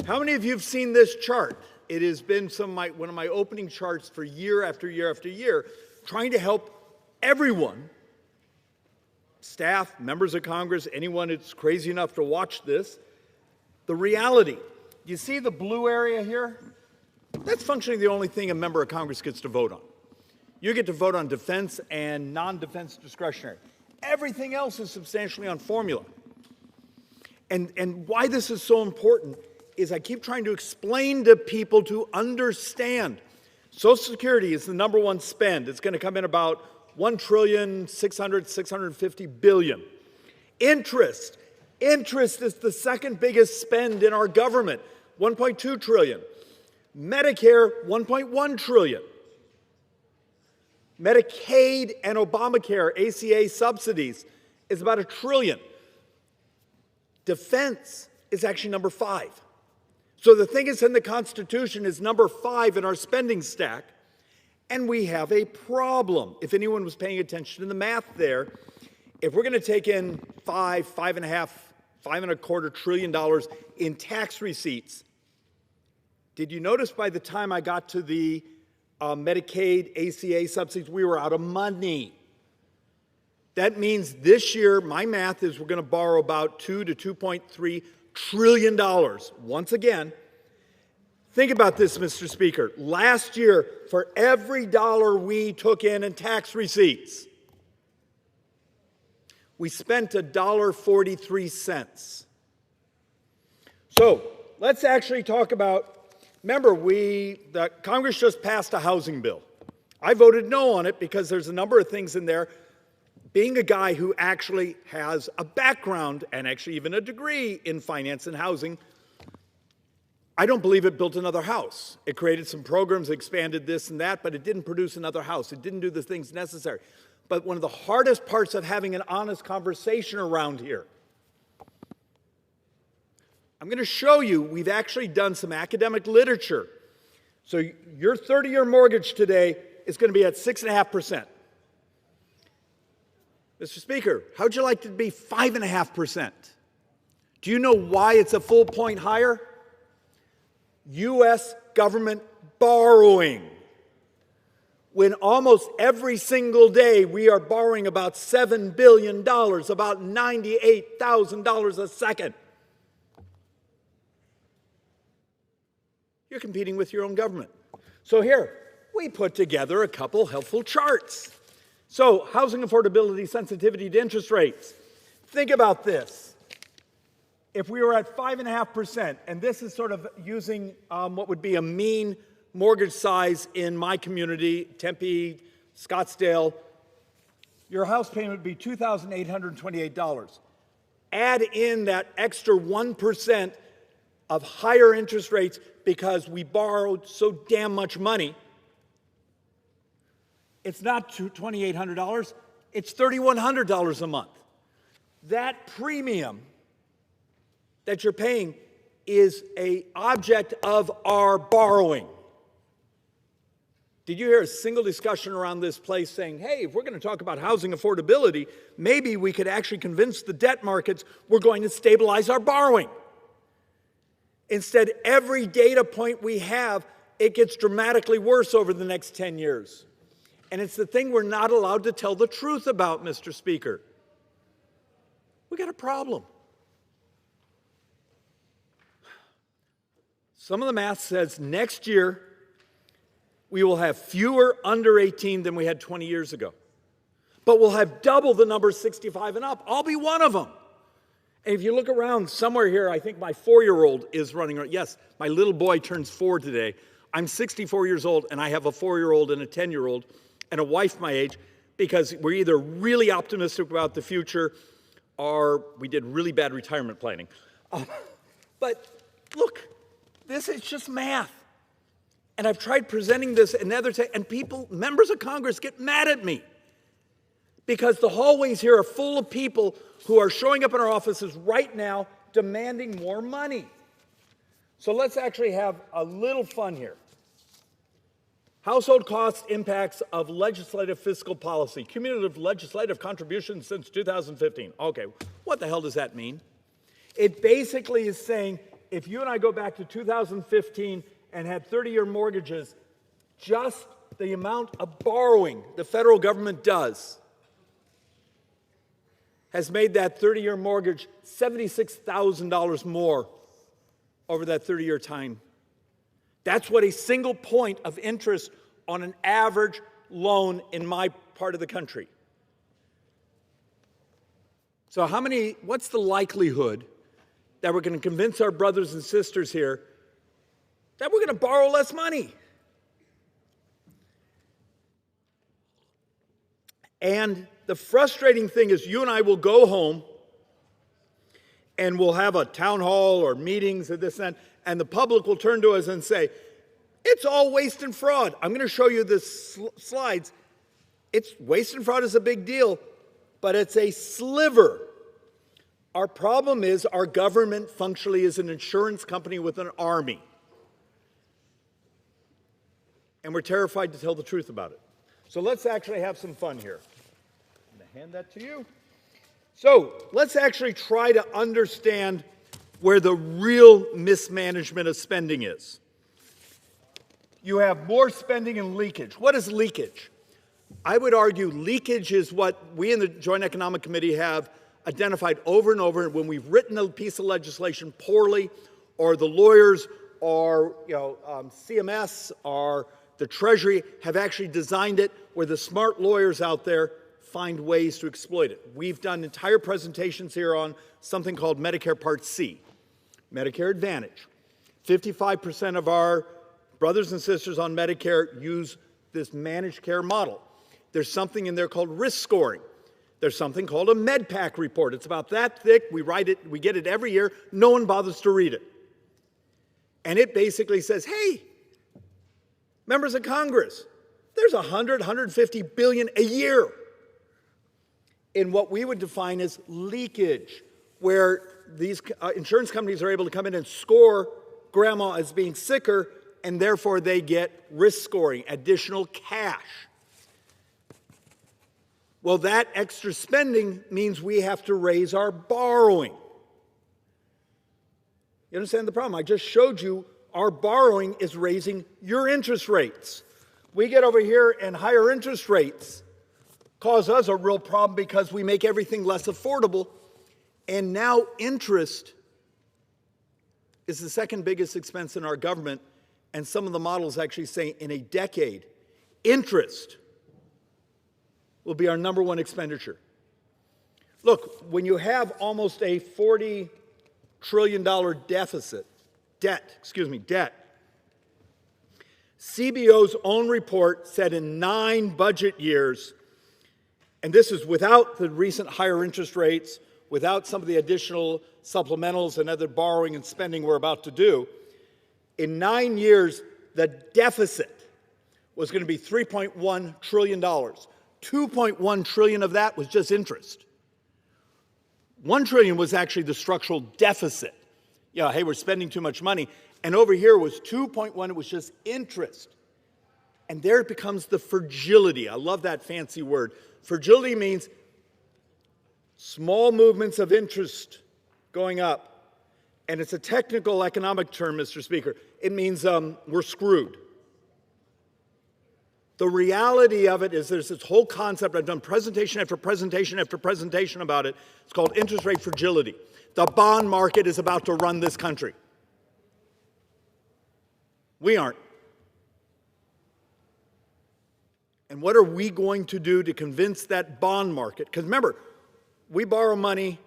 How many of you have seen this chart? It has been one of my opening charts for year after year after year, trying to help everyone, staff, members of Congress, anyone that's crazy enough to watch this, the reality. You see the blue area here? That's functionally the only thing a member of Congress gets to vote on. You get to vote on defense and non-defense discretionary. Everything else is substantially on formula. And why this is so important is I keep trying to explain to people to understand. Social Security is the #1 spend. It's going to come in about $1,650 billion. Interest is the second biggest spend in our government, $1.2 trillion. Medicare, $1.1 trillion. Medicaid and Obamacare, ACA subsidies, is about $1 trillion. Defense is actually #5. So the thing is in the Constitution is #5 in our spending stack, and we have a problem. If anyone was paying attention to the math there, if we're going to take in $5.25 trillion in tax receipts, did you notice by the time I got to the Medicaid, ACA subsidies, we were out of money? That means this year, my math is we're going to borrow about $2 to $2.3 trillion. Once again, think about this, Mr. Speaker. Last year, for every dollar we took in tax receipts, we spent $1.43. So let's actually talk about, remember, the Congress just passed a housing bill. I voted no on it because there's a number of things in there. Being a guy who actually has a background and actually even a degree in finance and housing, I don't believe it built another house. It created some programs, expanded this and that, but it didn't produce another house. It didn't do the things necessary. But one of the hardest parts of having an honest conversation around here, I'm going to show you, we've actually done some academic literature. So your 30-year mortgage today is going to be at 6.5%. Mr. Speaker, how'd you like it to be 5.5%? Do you know why it's a full point higher? U.S. government borrowing. When almost every single day we are borrowing about $7 billion, about $98,000 a second. You're competing with your own government. So here, we put together a couple helpful charts. So, housing affordability, sensitivity to interest rates. Think about this. If we were at 5.5%, and this is sort of using what would be a mean mortgage size in my community, Tempe, Scottsdale, your house payment would be $2,828. Add in that extra 1% of higher interest rates because we borrowed so damn much money. It's not $2,800, it's $3,100 a month. That premium that you're paying is an object of our borrowing. Did you hear a single discussion around this place saying, hey, if we're going to talk about housing affordability, maybe we could actually convince the debt markets we're going to stabilize our borrowing? Instead, every data point we have, it gets dramatically worse over the next 10 years. And it's the thing we're not allowed to tell the truth about, Mr. Speaker. We got a problem. Some of the math says next year we will have fewer under 18 than we had 20 years ago. But we'll have double the number 65 and up. I'll be one of them. And if you look around somewhere here, I think my 4-year-old is running around. Yes, my little boy turns 4 today. I'm 64 years old, and I have a 4-year-old and a 10-year-old. And a wife my age, because we're either really optimistic about the future or we did really bad retirement planning. But look, this is just math. And I've tried presenting this another time, and people, members of Congress, get mad at me because the hallways here are full of people who are showing up in our offices right now demanding more money. So let's actually have a little fun here. Household cost impacts of legislative fiscal policy. Cumulative legislative contributions since 2015. Okay, what the hell does that mean? It basically is saying if you and I go back to 2015 and had 30-year mortgages, just the amount of borrowing the federal government does has made that 30-year mortgage $76,000 more over that 30-year time. That's what a single point of interest on an average loan in my part of the country. So what's the likelihood that we're going to convince our brothers and sisters here that we're going to borrow less money? And the frustrating thing is you and I will go home and we'll have a town hall or meetings and this and that, and the public will turn to us and say, it's all waste and fraud. I'm going to show you the slides. Waste and fraud is a big deal, but it's a sliver. Our problem is our government functionally is an insurance company with an army. And we're terrified to tell the truth about it. So let's actually have some fun here. I'm going to hand that to you. So let's actually try to understand where the real mismanagement of spending is. You have more spending and leakage. What is leakage? I would argue leakage is what we in the Joint Economic Committee have identified over and over when we've written a piece of legislation poorly, or the lawyers or CMS or the Treasury have actually designed it where the smart lawyers out there find ways to exploit it. We've done entire presentations here on something called Medicare Part C, Medicare Advantage. 55% of our brothers and sisters on Medicare use this managed care model. There's something in there called risk scoring. There's something called a MedPAC report. It's about that thick. We write it, we get it every year. No one bothers to read it. And it basically says, hey, members of Congress, there's 150 billion a year in what we would define as leakage, where these insurance companies are able to come in and score grandma as being sicker, and therefore they get risk scoring, additional cash. Well, that extra spending means we have to raise our borrowing. You understand the problem? I just showed you our borrowing is raising your interest rates. We get over here and higher interest rates cause us a real problem because we make everything less affordable. And now interest is the second biggest expense in our government. And some of the models actually say in a decade, interest will be our number one expenditure. Look, when you have almost a $40 trillion debt. CBO's own report said in 9 budget years, and this is without the recent higher interest rates, without some of the additional supplementals and other borrowing and spending we're about to do, in 9 years, the deficit was going to be $3.1 trillion. $2.1 trillion of that was just interest. $1 trillion was actually the structural deficit. Yeah, hey, we're spending too much money. And over here was 2.1, it was just interest. And there it becomes the fragility. I love that fancy word. Fragility means small movements of interest going up. And it's a technical economic term, Mr. Speaker. It means we're screwed. The reality of it is there's this whole concept. I've done presentation after presentation after presentation about it. It's called interest rate fragility. The bond market is about to run this country. We aren't. And what are we going to do to convince that bond market? Because remember, we borrow money.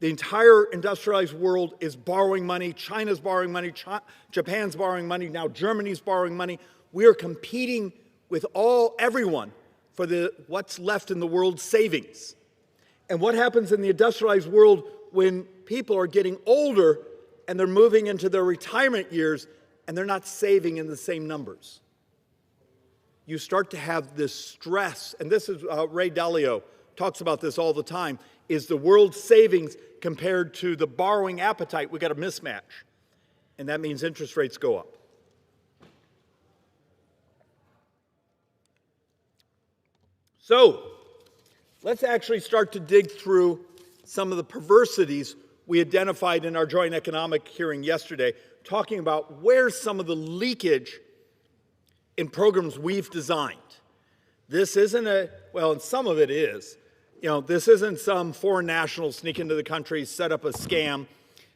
The entire industrialized world is borrowing money. China's borrowing money. Japan's borrowing money. Now Germany's borrowing money. We are competing with everyone for what's left in the world's savings. And what happens in the industrialized world when people are getting older and they're moving into their retirement years and they're not saving in the same numbers? You start to have this stress, and this is Ray Dalio talks about this all the time, is the world's savings compared to the borrowing appetite. We got a mismatch, and that means interest rates go up. So let's actually start to dig through some of the perversities we identified in our joint economic hearing yesterday, talking about where's some of the leakage in programs we've designed. This isn't and some of it is. This isn't some foreign national sneak into the country, set up a scam.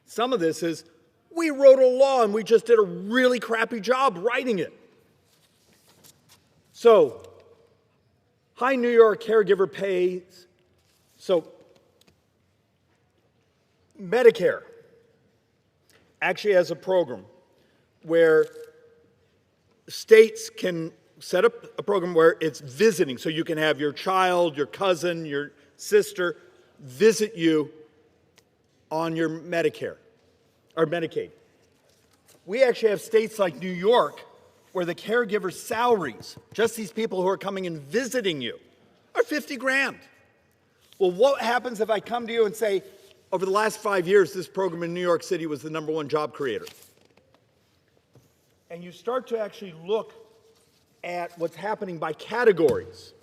Some of this is, we wrote a law and we just did a really crappy job writing it. So, high New York caregiver pays. So, Medicare actually has a program where states can set up a program where it's visiting. So you can have your child, your cousin, your sister visit you on your Medicare or Medicaid. We actually have states like New York where the caregiver salaries, just these people who are coming and visiting you, are 50 grand. Well, what happens if I come to you and say, over the last 5 years, this program in New York City was the #1 job creator? And you start to actually look at what's happening by categories.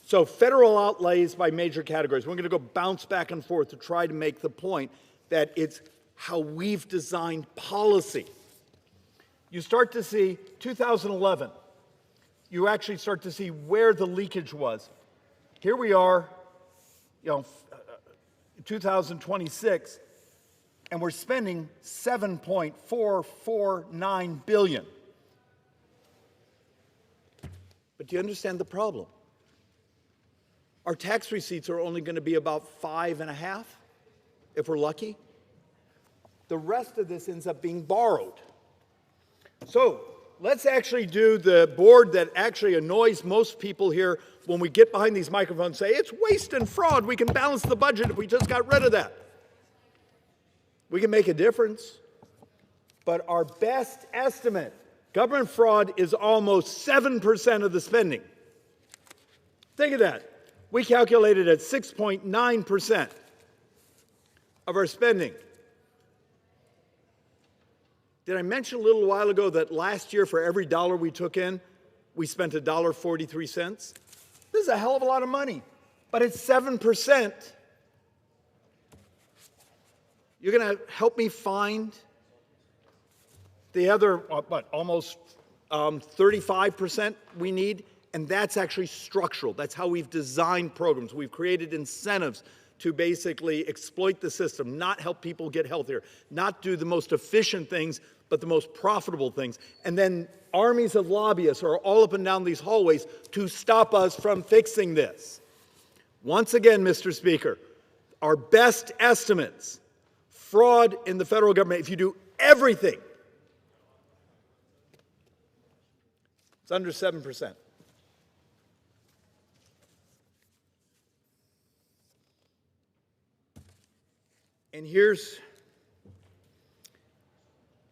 So federal outlays by major categories. We're going to go bounce back and forth to try to make the point that it's how we've designed policy. You start to see 2011, you actually start to see where the leakage was. Here we are, 2026, and we're spending $7.449 billion. But do you understand the problem? Our tax receipts are only going to be about 5.5, if we're lucky. The rest of this ends up being borrowed. So let's actually do the board that actually annoys most people here when we get behind these microphones and say, it's waste and fraud. We can balance the budget if we just got rid of that. We can make a difference. But our best estimate, government fraud is almost 7% of the spending. Think of that. We calculated at 6.9% of our spending. Did I mention a little while ago that last year for every dollar we took in, we spent $1.43? This is a hell of a lot of money, but it's 7%. You're going to help me find the other, almost 35% we need? And that's actually structural. That's how we've designed programs. We've created incentives to basically exploit the system, not help people get healthier, not do the most efficient things, but the most profitable things. And then armies of lobbyists are all up and down these hallways to stop us from fixing this. Once again, Mr. Speaker, our best estimates, fraud in the federal government, if you do everything, it's under 7%. And here's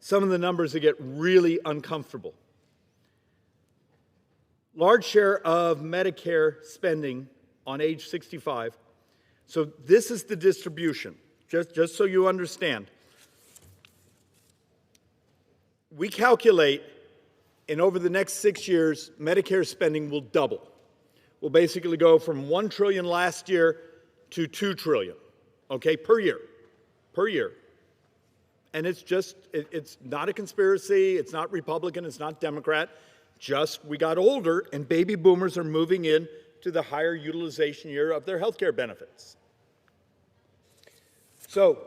some of the numbers that get really uncomfortable. Large share of Medicare spending on age 65. So this is the distribution, just so you understand. We calculate in over the next 6 years, Medicare spending will double. We'll basically go from $1 trillion last year to $2 trillion, okay, per year. And it's not a conspiracy, it's not Republican, it's not Democrat, just we got older and baby boomers are moving in to the higher utilization year of their health care benefits. So,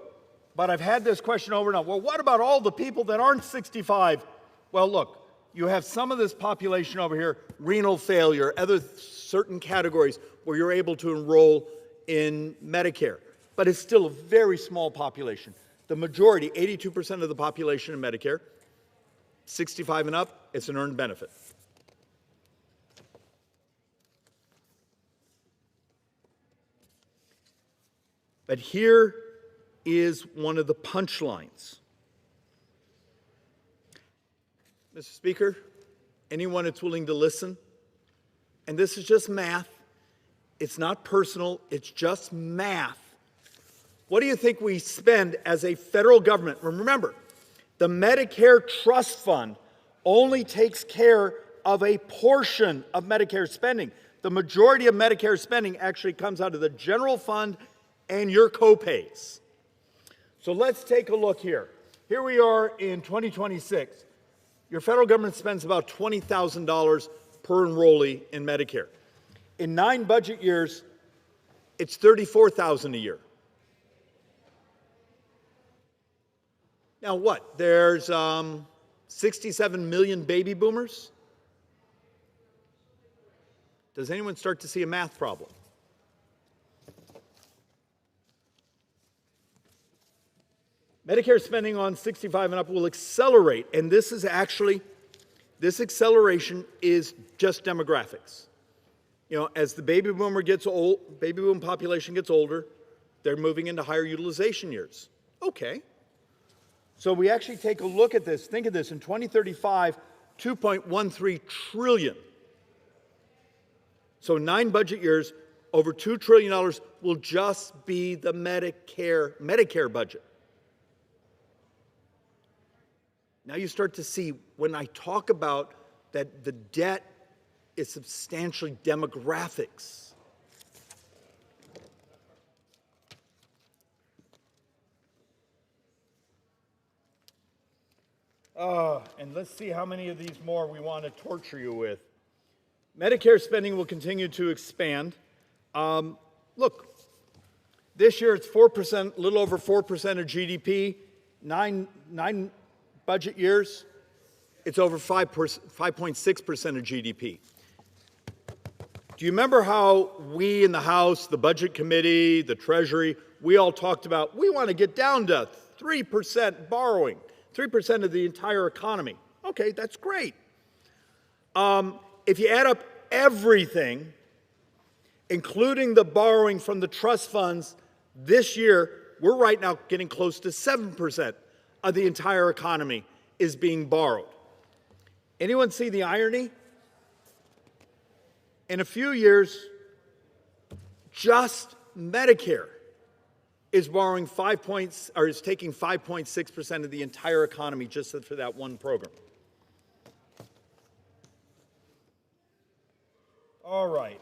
but I've had this question over and over, well, what about all the people that aren't 65? Well, look, you have some of this population over here, renal failure, other certain categories where you're able to enroll in Medicare. But it's still a very small population. The majority, 82% of the population in Medicare, 65 and up, it's an earned benefit. But here is one of the punchlines. Mr. Speaker, anyone that's willing to listen, and this is just math, it's not personal, it's just math. What do you think we spend as a federal government? Remember, the Medicare Trust Fund only takes care of a portion of Medicare spending. The majority of Medicare spending actually comes out of the general fund and your copays. So let's take a look here. Here we are in 2026. Your federal government spends about $20,000 per enrollee in Medicare. In 9 budget years, it's $34,000 a year. Now what? There's 67 million baby boomers? Does anyone start to see a math problem? Medicare spending on 65 and up will accelerate, and this acceleration is just demographics. You know, as the baby boom population gets older, they're moving into higher utilization years. Okay. So we actually take a look at this. Think of this, in 2035, $2.13 trillion. So 9 budget years, over $2 trillion will just be the Medicare budget. Now you start to see, when I talk about that the debt is substantially demographics. And let's see how many of these more we want to torture you with. Medicare spending will continue to expand. Look, this year it's 4%, a little over 4% of GDP. Nine budget years, it's over 5.6% of GDP. Do you remember how we in the House, the Budget Committee, the Treasury, we all talked about, we want to get down to 3% borrowing, 3% of the entire economy. Okay, that's great. If you add up everything, including the borrowing from the trust funds, this year, we're right now getting close to 7% of the entire economy is being borrowed. Anyone see the irony? In a few years, just Medicare is borrowing is taking 5.6% of the entire economy just for that one program. All right.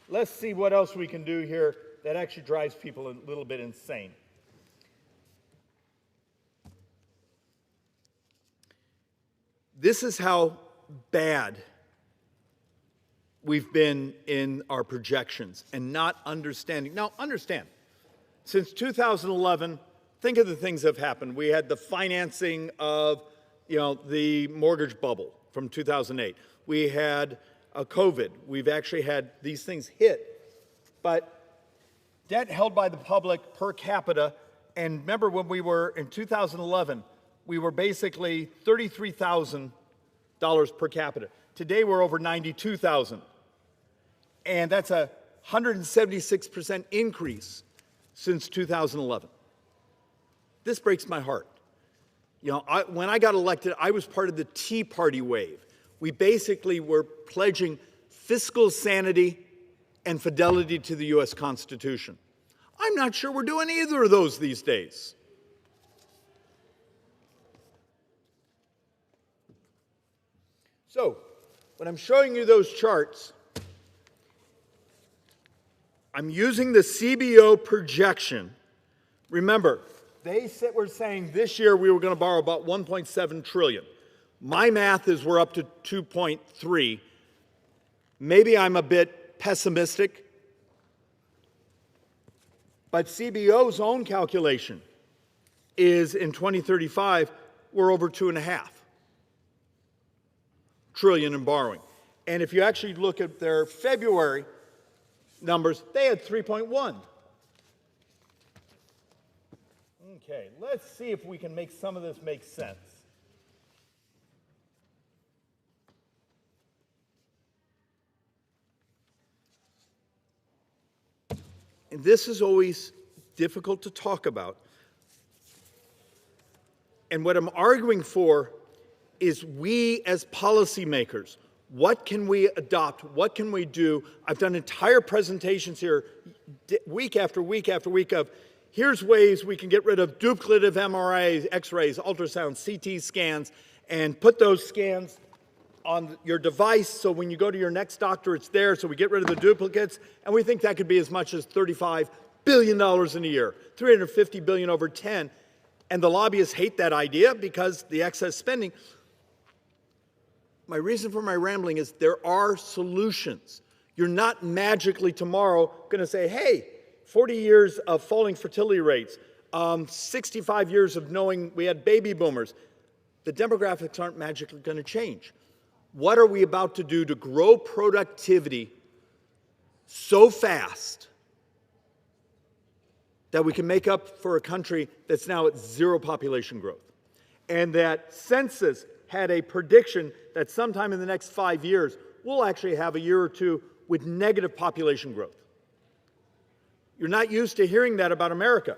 Let's see what else we can do here that actually drives people a little bit insane. This is how bad we've been in our projections and not understanding. Now, understand, since 2011, think of the things that have happened. We had the financing of, the mortgage bubble from 2008. We had COVID. We've actually had these things hit. But debt held by the public per capita, and remember when we were in 2011, we were basically $33,000 per capita. Today we're over $92,000. And that's a 176% increase since 2011. This breaks my heart. When I got elected, I was part of the Tea Party wave. We basically were pledging fiscal sanity and fidelity to the U.S. Constitution. I'm not sure we're doing either of those these days. So, when I'm showing you those charts, I'm using the CBO projection. Remember, we're saying this year we were going to borrow about $1.7 trillion. My math is we're up to 2.3. Maybe I'm a bit pessimistic, but CBO's own calculation is in 2035, we're over $2.5 trillion in borrowing. And if you actually look at their February numbers, they had 3.1. Okay, let's see if we can make some of this make sense. And this is always difficult to talk about. And what I'm arguing for is we as policymakers, what can we adopt? What can we do? I've done entire presentations here week after week after week of here's ways we can get rid of duplicative MRIs, X-rays, ultrasounds, CT scans, and put those scans on your device so when you go to your next doctor, it's there, so we get rid of the duplicates. And we think that could be as much as $35 billion in a year, $350 billion over 10. And the lobbyists hate that idea because the excess spending. My reason for my rambling is there are solutions. You're not magically tomorrow going to say, hey, 40 years of falling fertility rates, 65 years of knowing we had baby boomers. The demographics aren't magically going to change. What are we about to do to grow productivity so fast that we can make up for a country that's now at zero population growth? And that census had a prediction that sometime in the next 5 years, we'll actually have a year or two with negative population growth. You're not used to hearing that about America.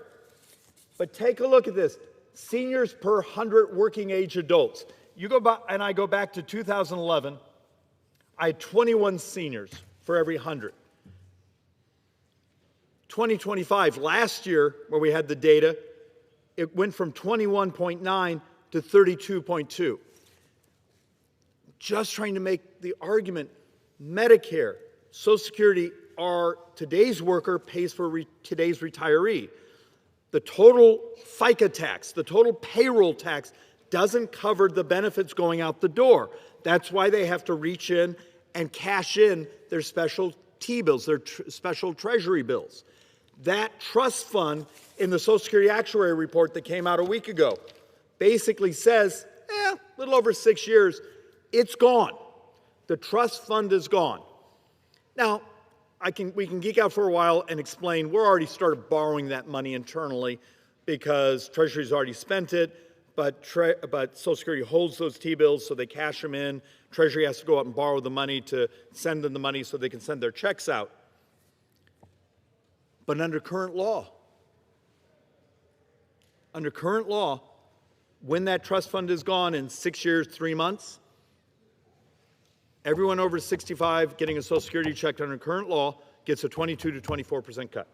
But take a look at this. Seniors per 100 working age adults. You go back, and I go back to 2011, I had 21 seniors for every 100. 2025, last year, where we had the data, it went from 21.9 to 32.2. Just trying to make the argument, Medicare, Social Security are today's worker pays for today's retiree. The total FICA tax, the total payroll tax doesn't cover the benefits going out the door. That's why they have to reach in and cash in their special T-bills, their special treasury bills. That trust fund in the Social Security Actuary report that came out a week ago basically says, a little over 6 years, it's gone. The trust fund is gone. Now, we can geek out for a while and explain we're already started borrowing that money internally because Treasury's already spent it, but Social Security holds those T-bills so they cash them in. Treasury has to go out and borrow the money to send them the money so they can send their checks out. But under current law, when that trust fund is gone in 6 years, 3 months, everyone over 65 getting a Social Security check under current law gets a 22 to 24% cut.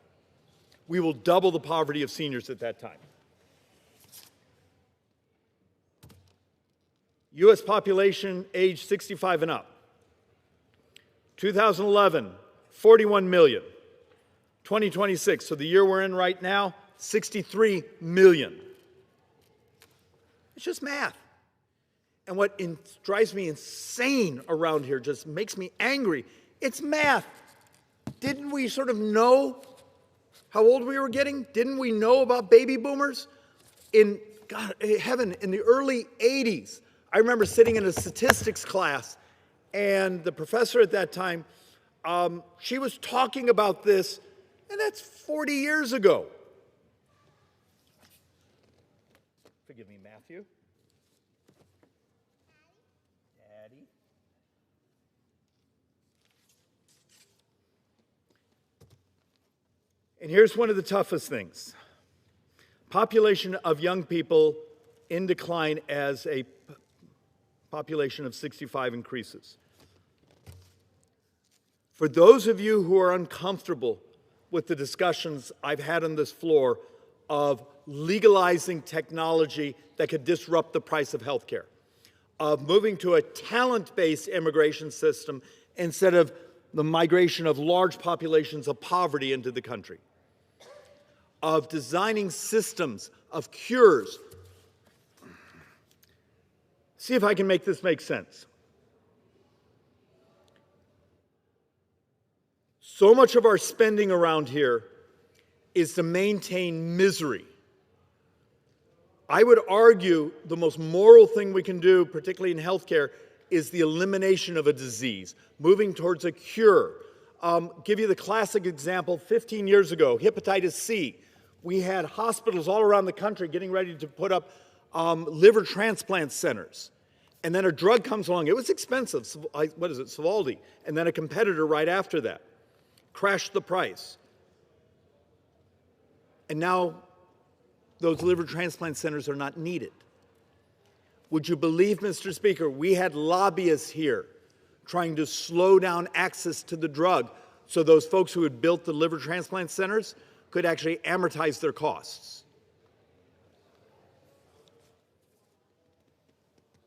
We will double the poverty of seniors at that time. U.S. population age 65 and up. 2011, 41 million. 2026, so the year we're in right now, 63 million. It's just math. And what drives me insane around here, just makes me angry, it's math. Didn't we sort of know how old we were getting? Didn't we know about baby boomers? In, God, heaven, in the early 80s, I remember sitting in a statistics class, and the professor at that time, she was talking about this, and that's 40 years ago. Forgive me, Matthew. Daddy. And here's one of the toughest things. Population of young people in decline as a population of 65 increases. For those of you who are uncomfortable with the discussions I've had on this floor of legalizing technology that could disrupt the price of health care, of moving to a talent-based immigration system instead of the migration of large populations of poverty into the country, of designing systems of cures. See if I can make this make sense. So much of our spending around here is to maintain misery. I would argue the most moral thing we can do, particularly in healthcare, is the elimination of a disease, moving towards a cure. Give you the classic example, 15 years ago, hepatitis C. We had hospitals all around the country getting ready to put up liver transplant centers. And then a drug comes along. It was expensive. What is it, Sovaldi? And then a competitor right after that. Crashed the price. And now those liver transplant centers are not needed. Would you believe, Mr. Speaker, we had lobbyists here trying to slow down access to the drug so those folks who had built the liver transplant centers could actually amortize their costs.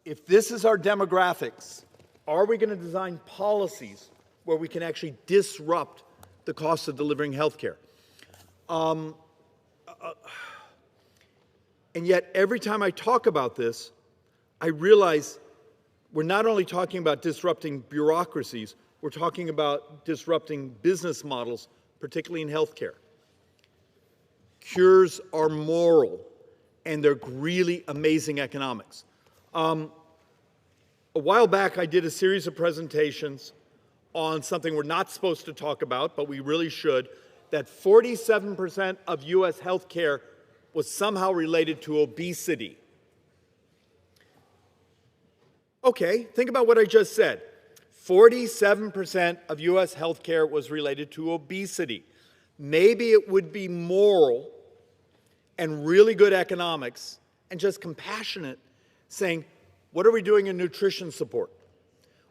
If this is our demographics, are we going to design policies where we can actually disrupt the cost of delivering health care? And yet, every time I talk about this, I realize we're not only talking about disrupting bureaucracies, we're talking about disrupting business models, particularly in healthcare. Cures are moral, and they're really amazing economics. A while back, I did a series of presentations on something we're not supposed to talk about, but we really should, that 47% of U.S. healthcare was somehow related to obesity. Okay, think about what I just said. 47% of U.S. healthcare was related to obesity. Maybe it would be moral and really good economics and just compassionate, saying, what are we doing in nutrition support?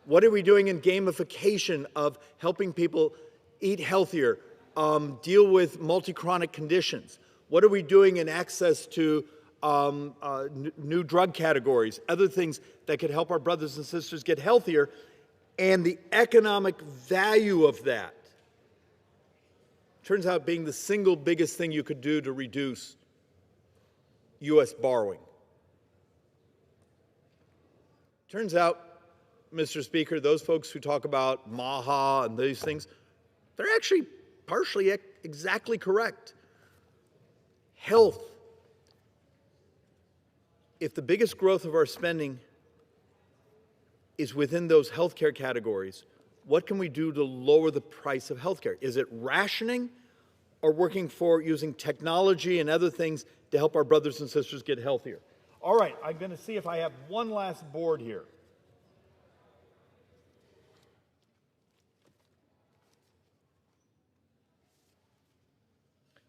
What are we doing in gamification of helping people eat healthier, deal with multi-chronic conditions? What are we doing in access to new drug categories, other things that could help our brothers and sisters get healthier, and the economic value of that turns out being the single biggest thing you could do to reduce U.S. borrowing. Turns out, Mr. Speaker, those folks who talk about MAHA and these things, they're actually partially exactly correct. Health. If the biggest growth of our spending is within those healthcare categories, what can we do to lower the price of healthcare? Is it rationing or working for using technology and other things to help our brothers and sisters get healthier? All right, I'm going to see if I have one last board here.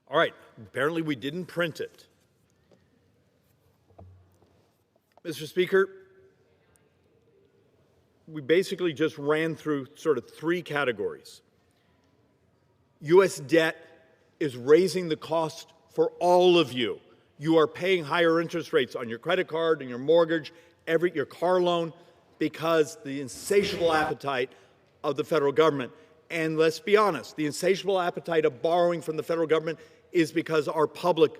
All right, apparently we didn't print it. Mr. Speaker, we basically just ran through sort of three categories. U.S. debt is raising the cost for all of you. You are paying higher interest rates on your credit card and your mortgage, your car loan, because the insatiable appetite of the federal government. And let's be honest, the insatiable appetite of borrowing from the federal government is because our public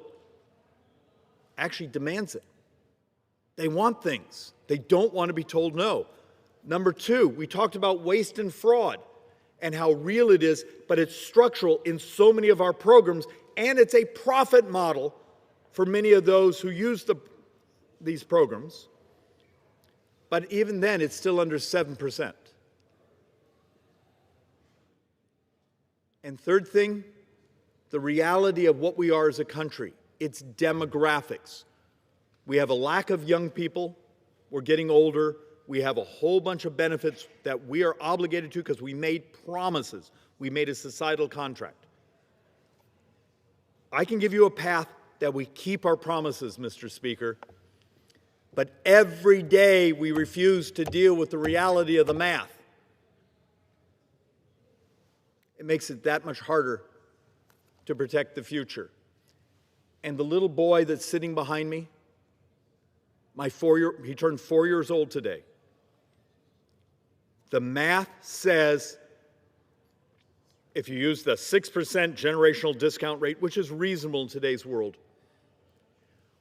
actually demands it. They want things. They don't want to be told no. Number two, we talked about waste and fraud and how real it is, but it's structural in so many of our programs, and it's a profit model for many of those who use these programs. But even then, it's still under 7%. And third thing, the reality of what we are as a country. It's demographics. We have a lack of young people. We're getting older. We have a whole bunch of benefits that we are obligated to because we made promises. We made a societal contract. I can give you a path that we keep our promises, Mr. Speaker, but every day we refuse to deal with the reality of the math. It makes it that much harder to protect the future. And the little boy that's sitting behind me, he turned 4 years old today. The math says if you use the 6% generational discount rate, which is reasonable in today's world,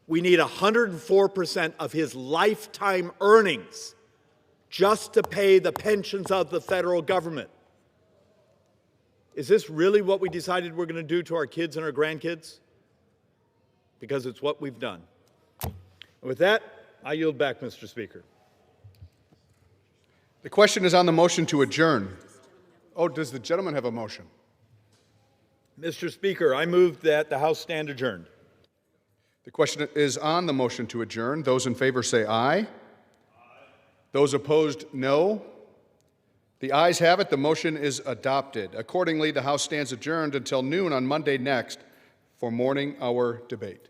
we need 104% of his lifetime earnings just to pay the pensions of the federal government. Is this really what we decided we're going to do to our kids and our grandkids? Because it's what we've done. With that, I yield back, Mr. Speaker. The question is on the motion to adjourn. Oh, does the gentleman have a motion? Mr. Speaker, I move that the House stand adjourned. The question is on the motion to adjourn. Those in favor say aye. Aye. Those opposed, no. The ayes have it. The motion is adopted. Accordingly, the House stands adjourned until noon on Monday next for morning hour debate.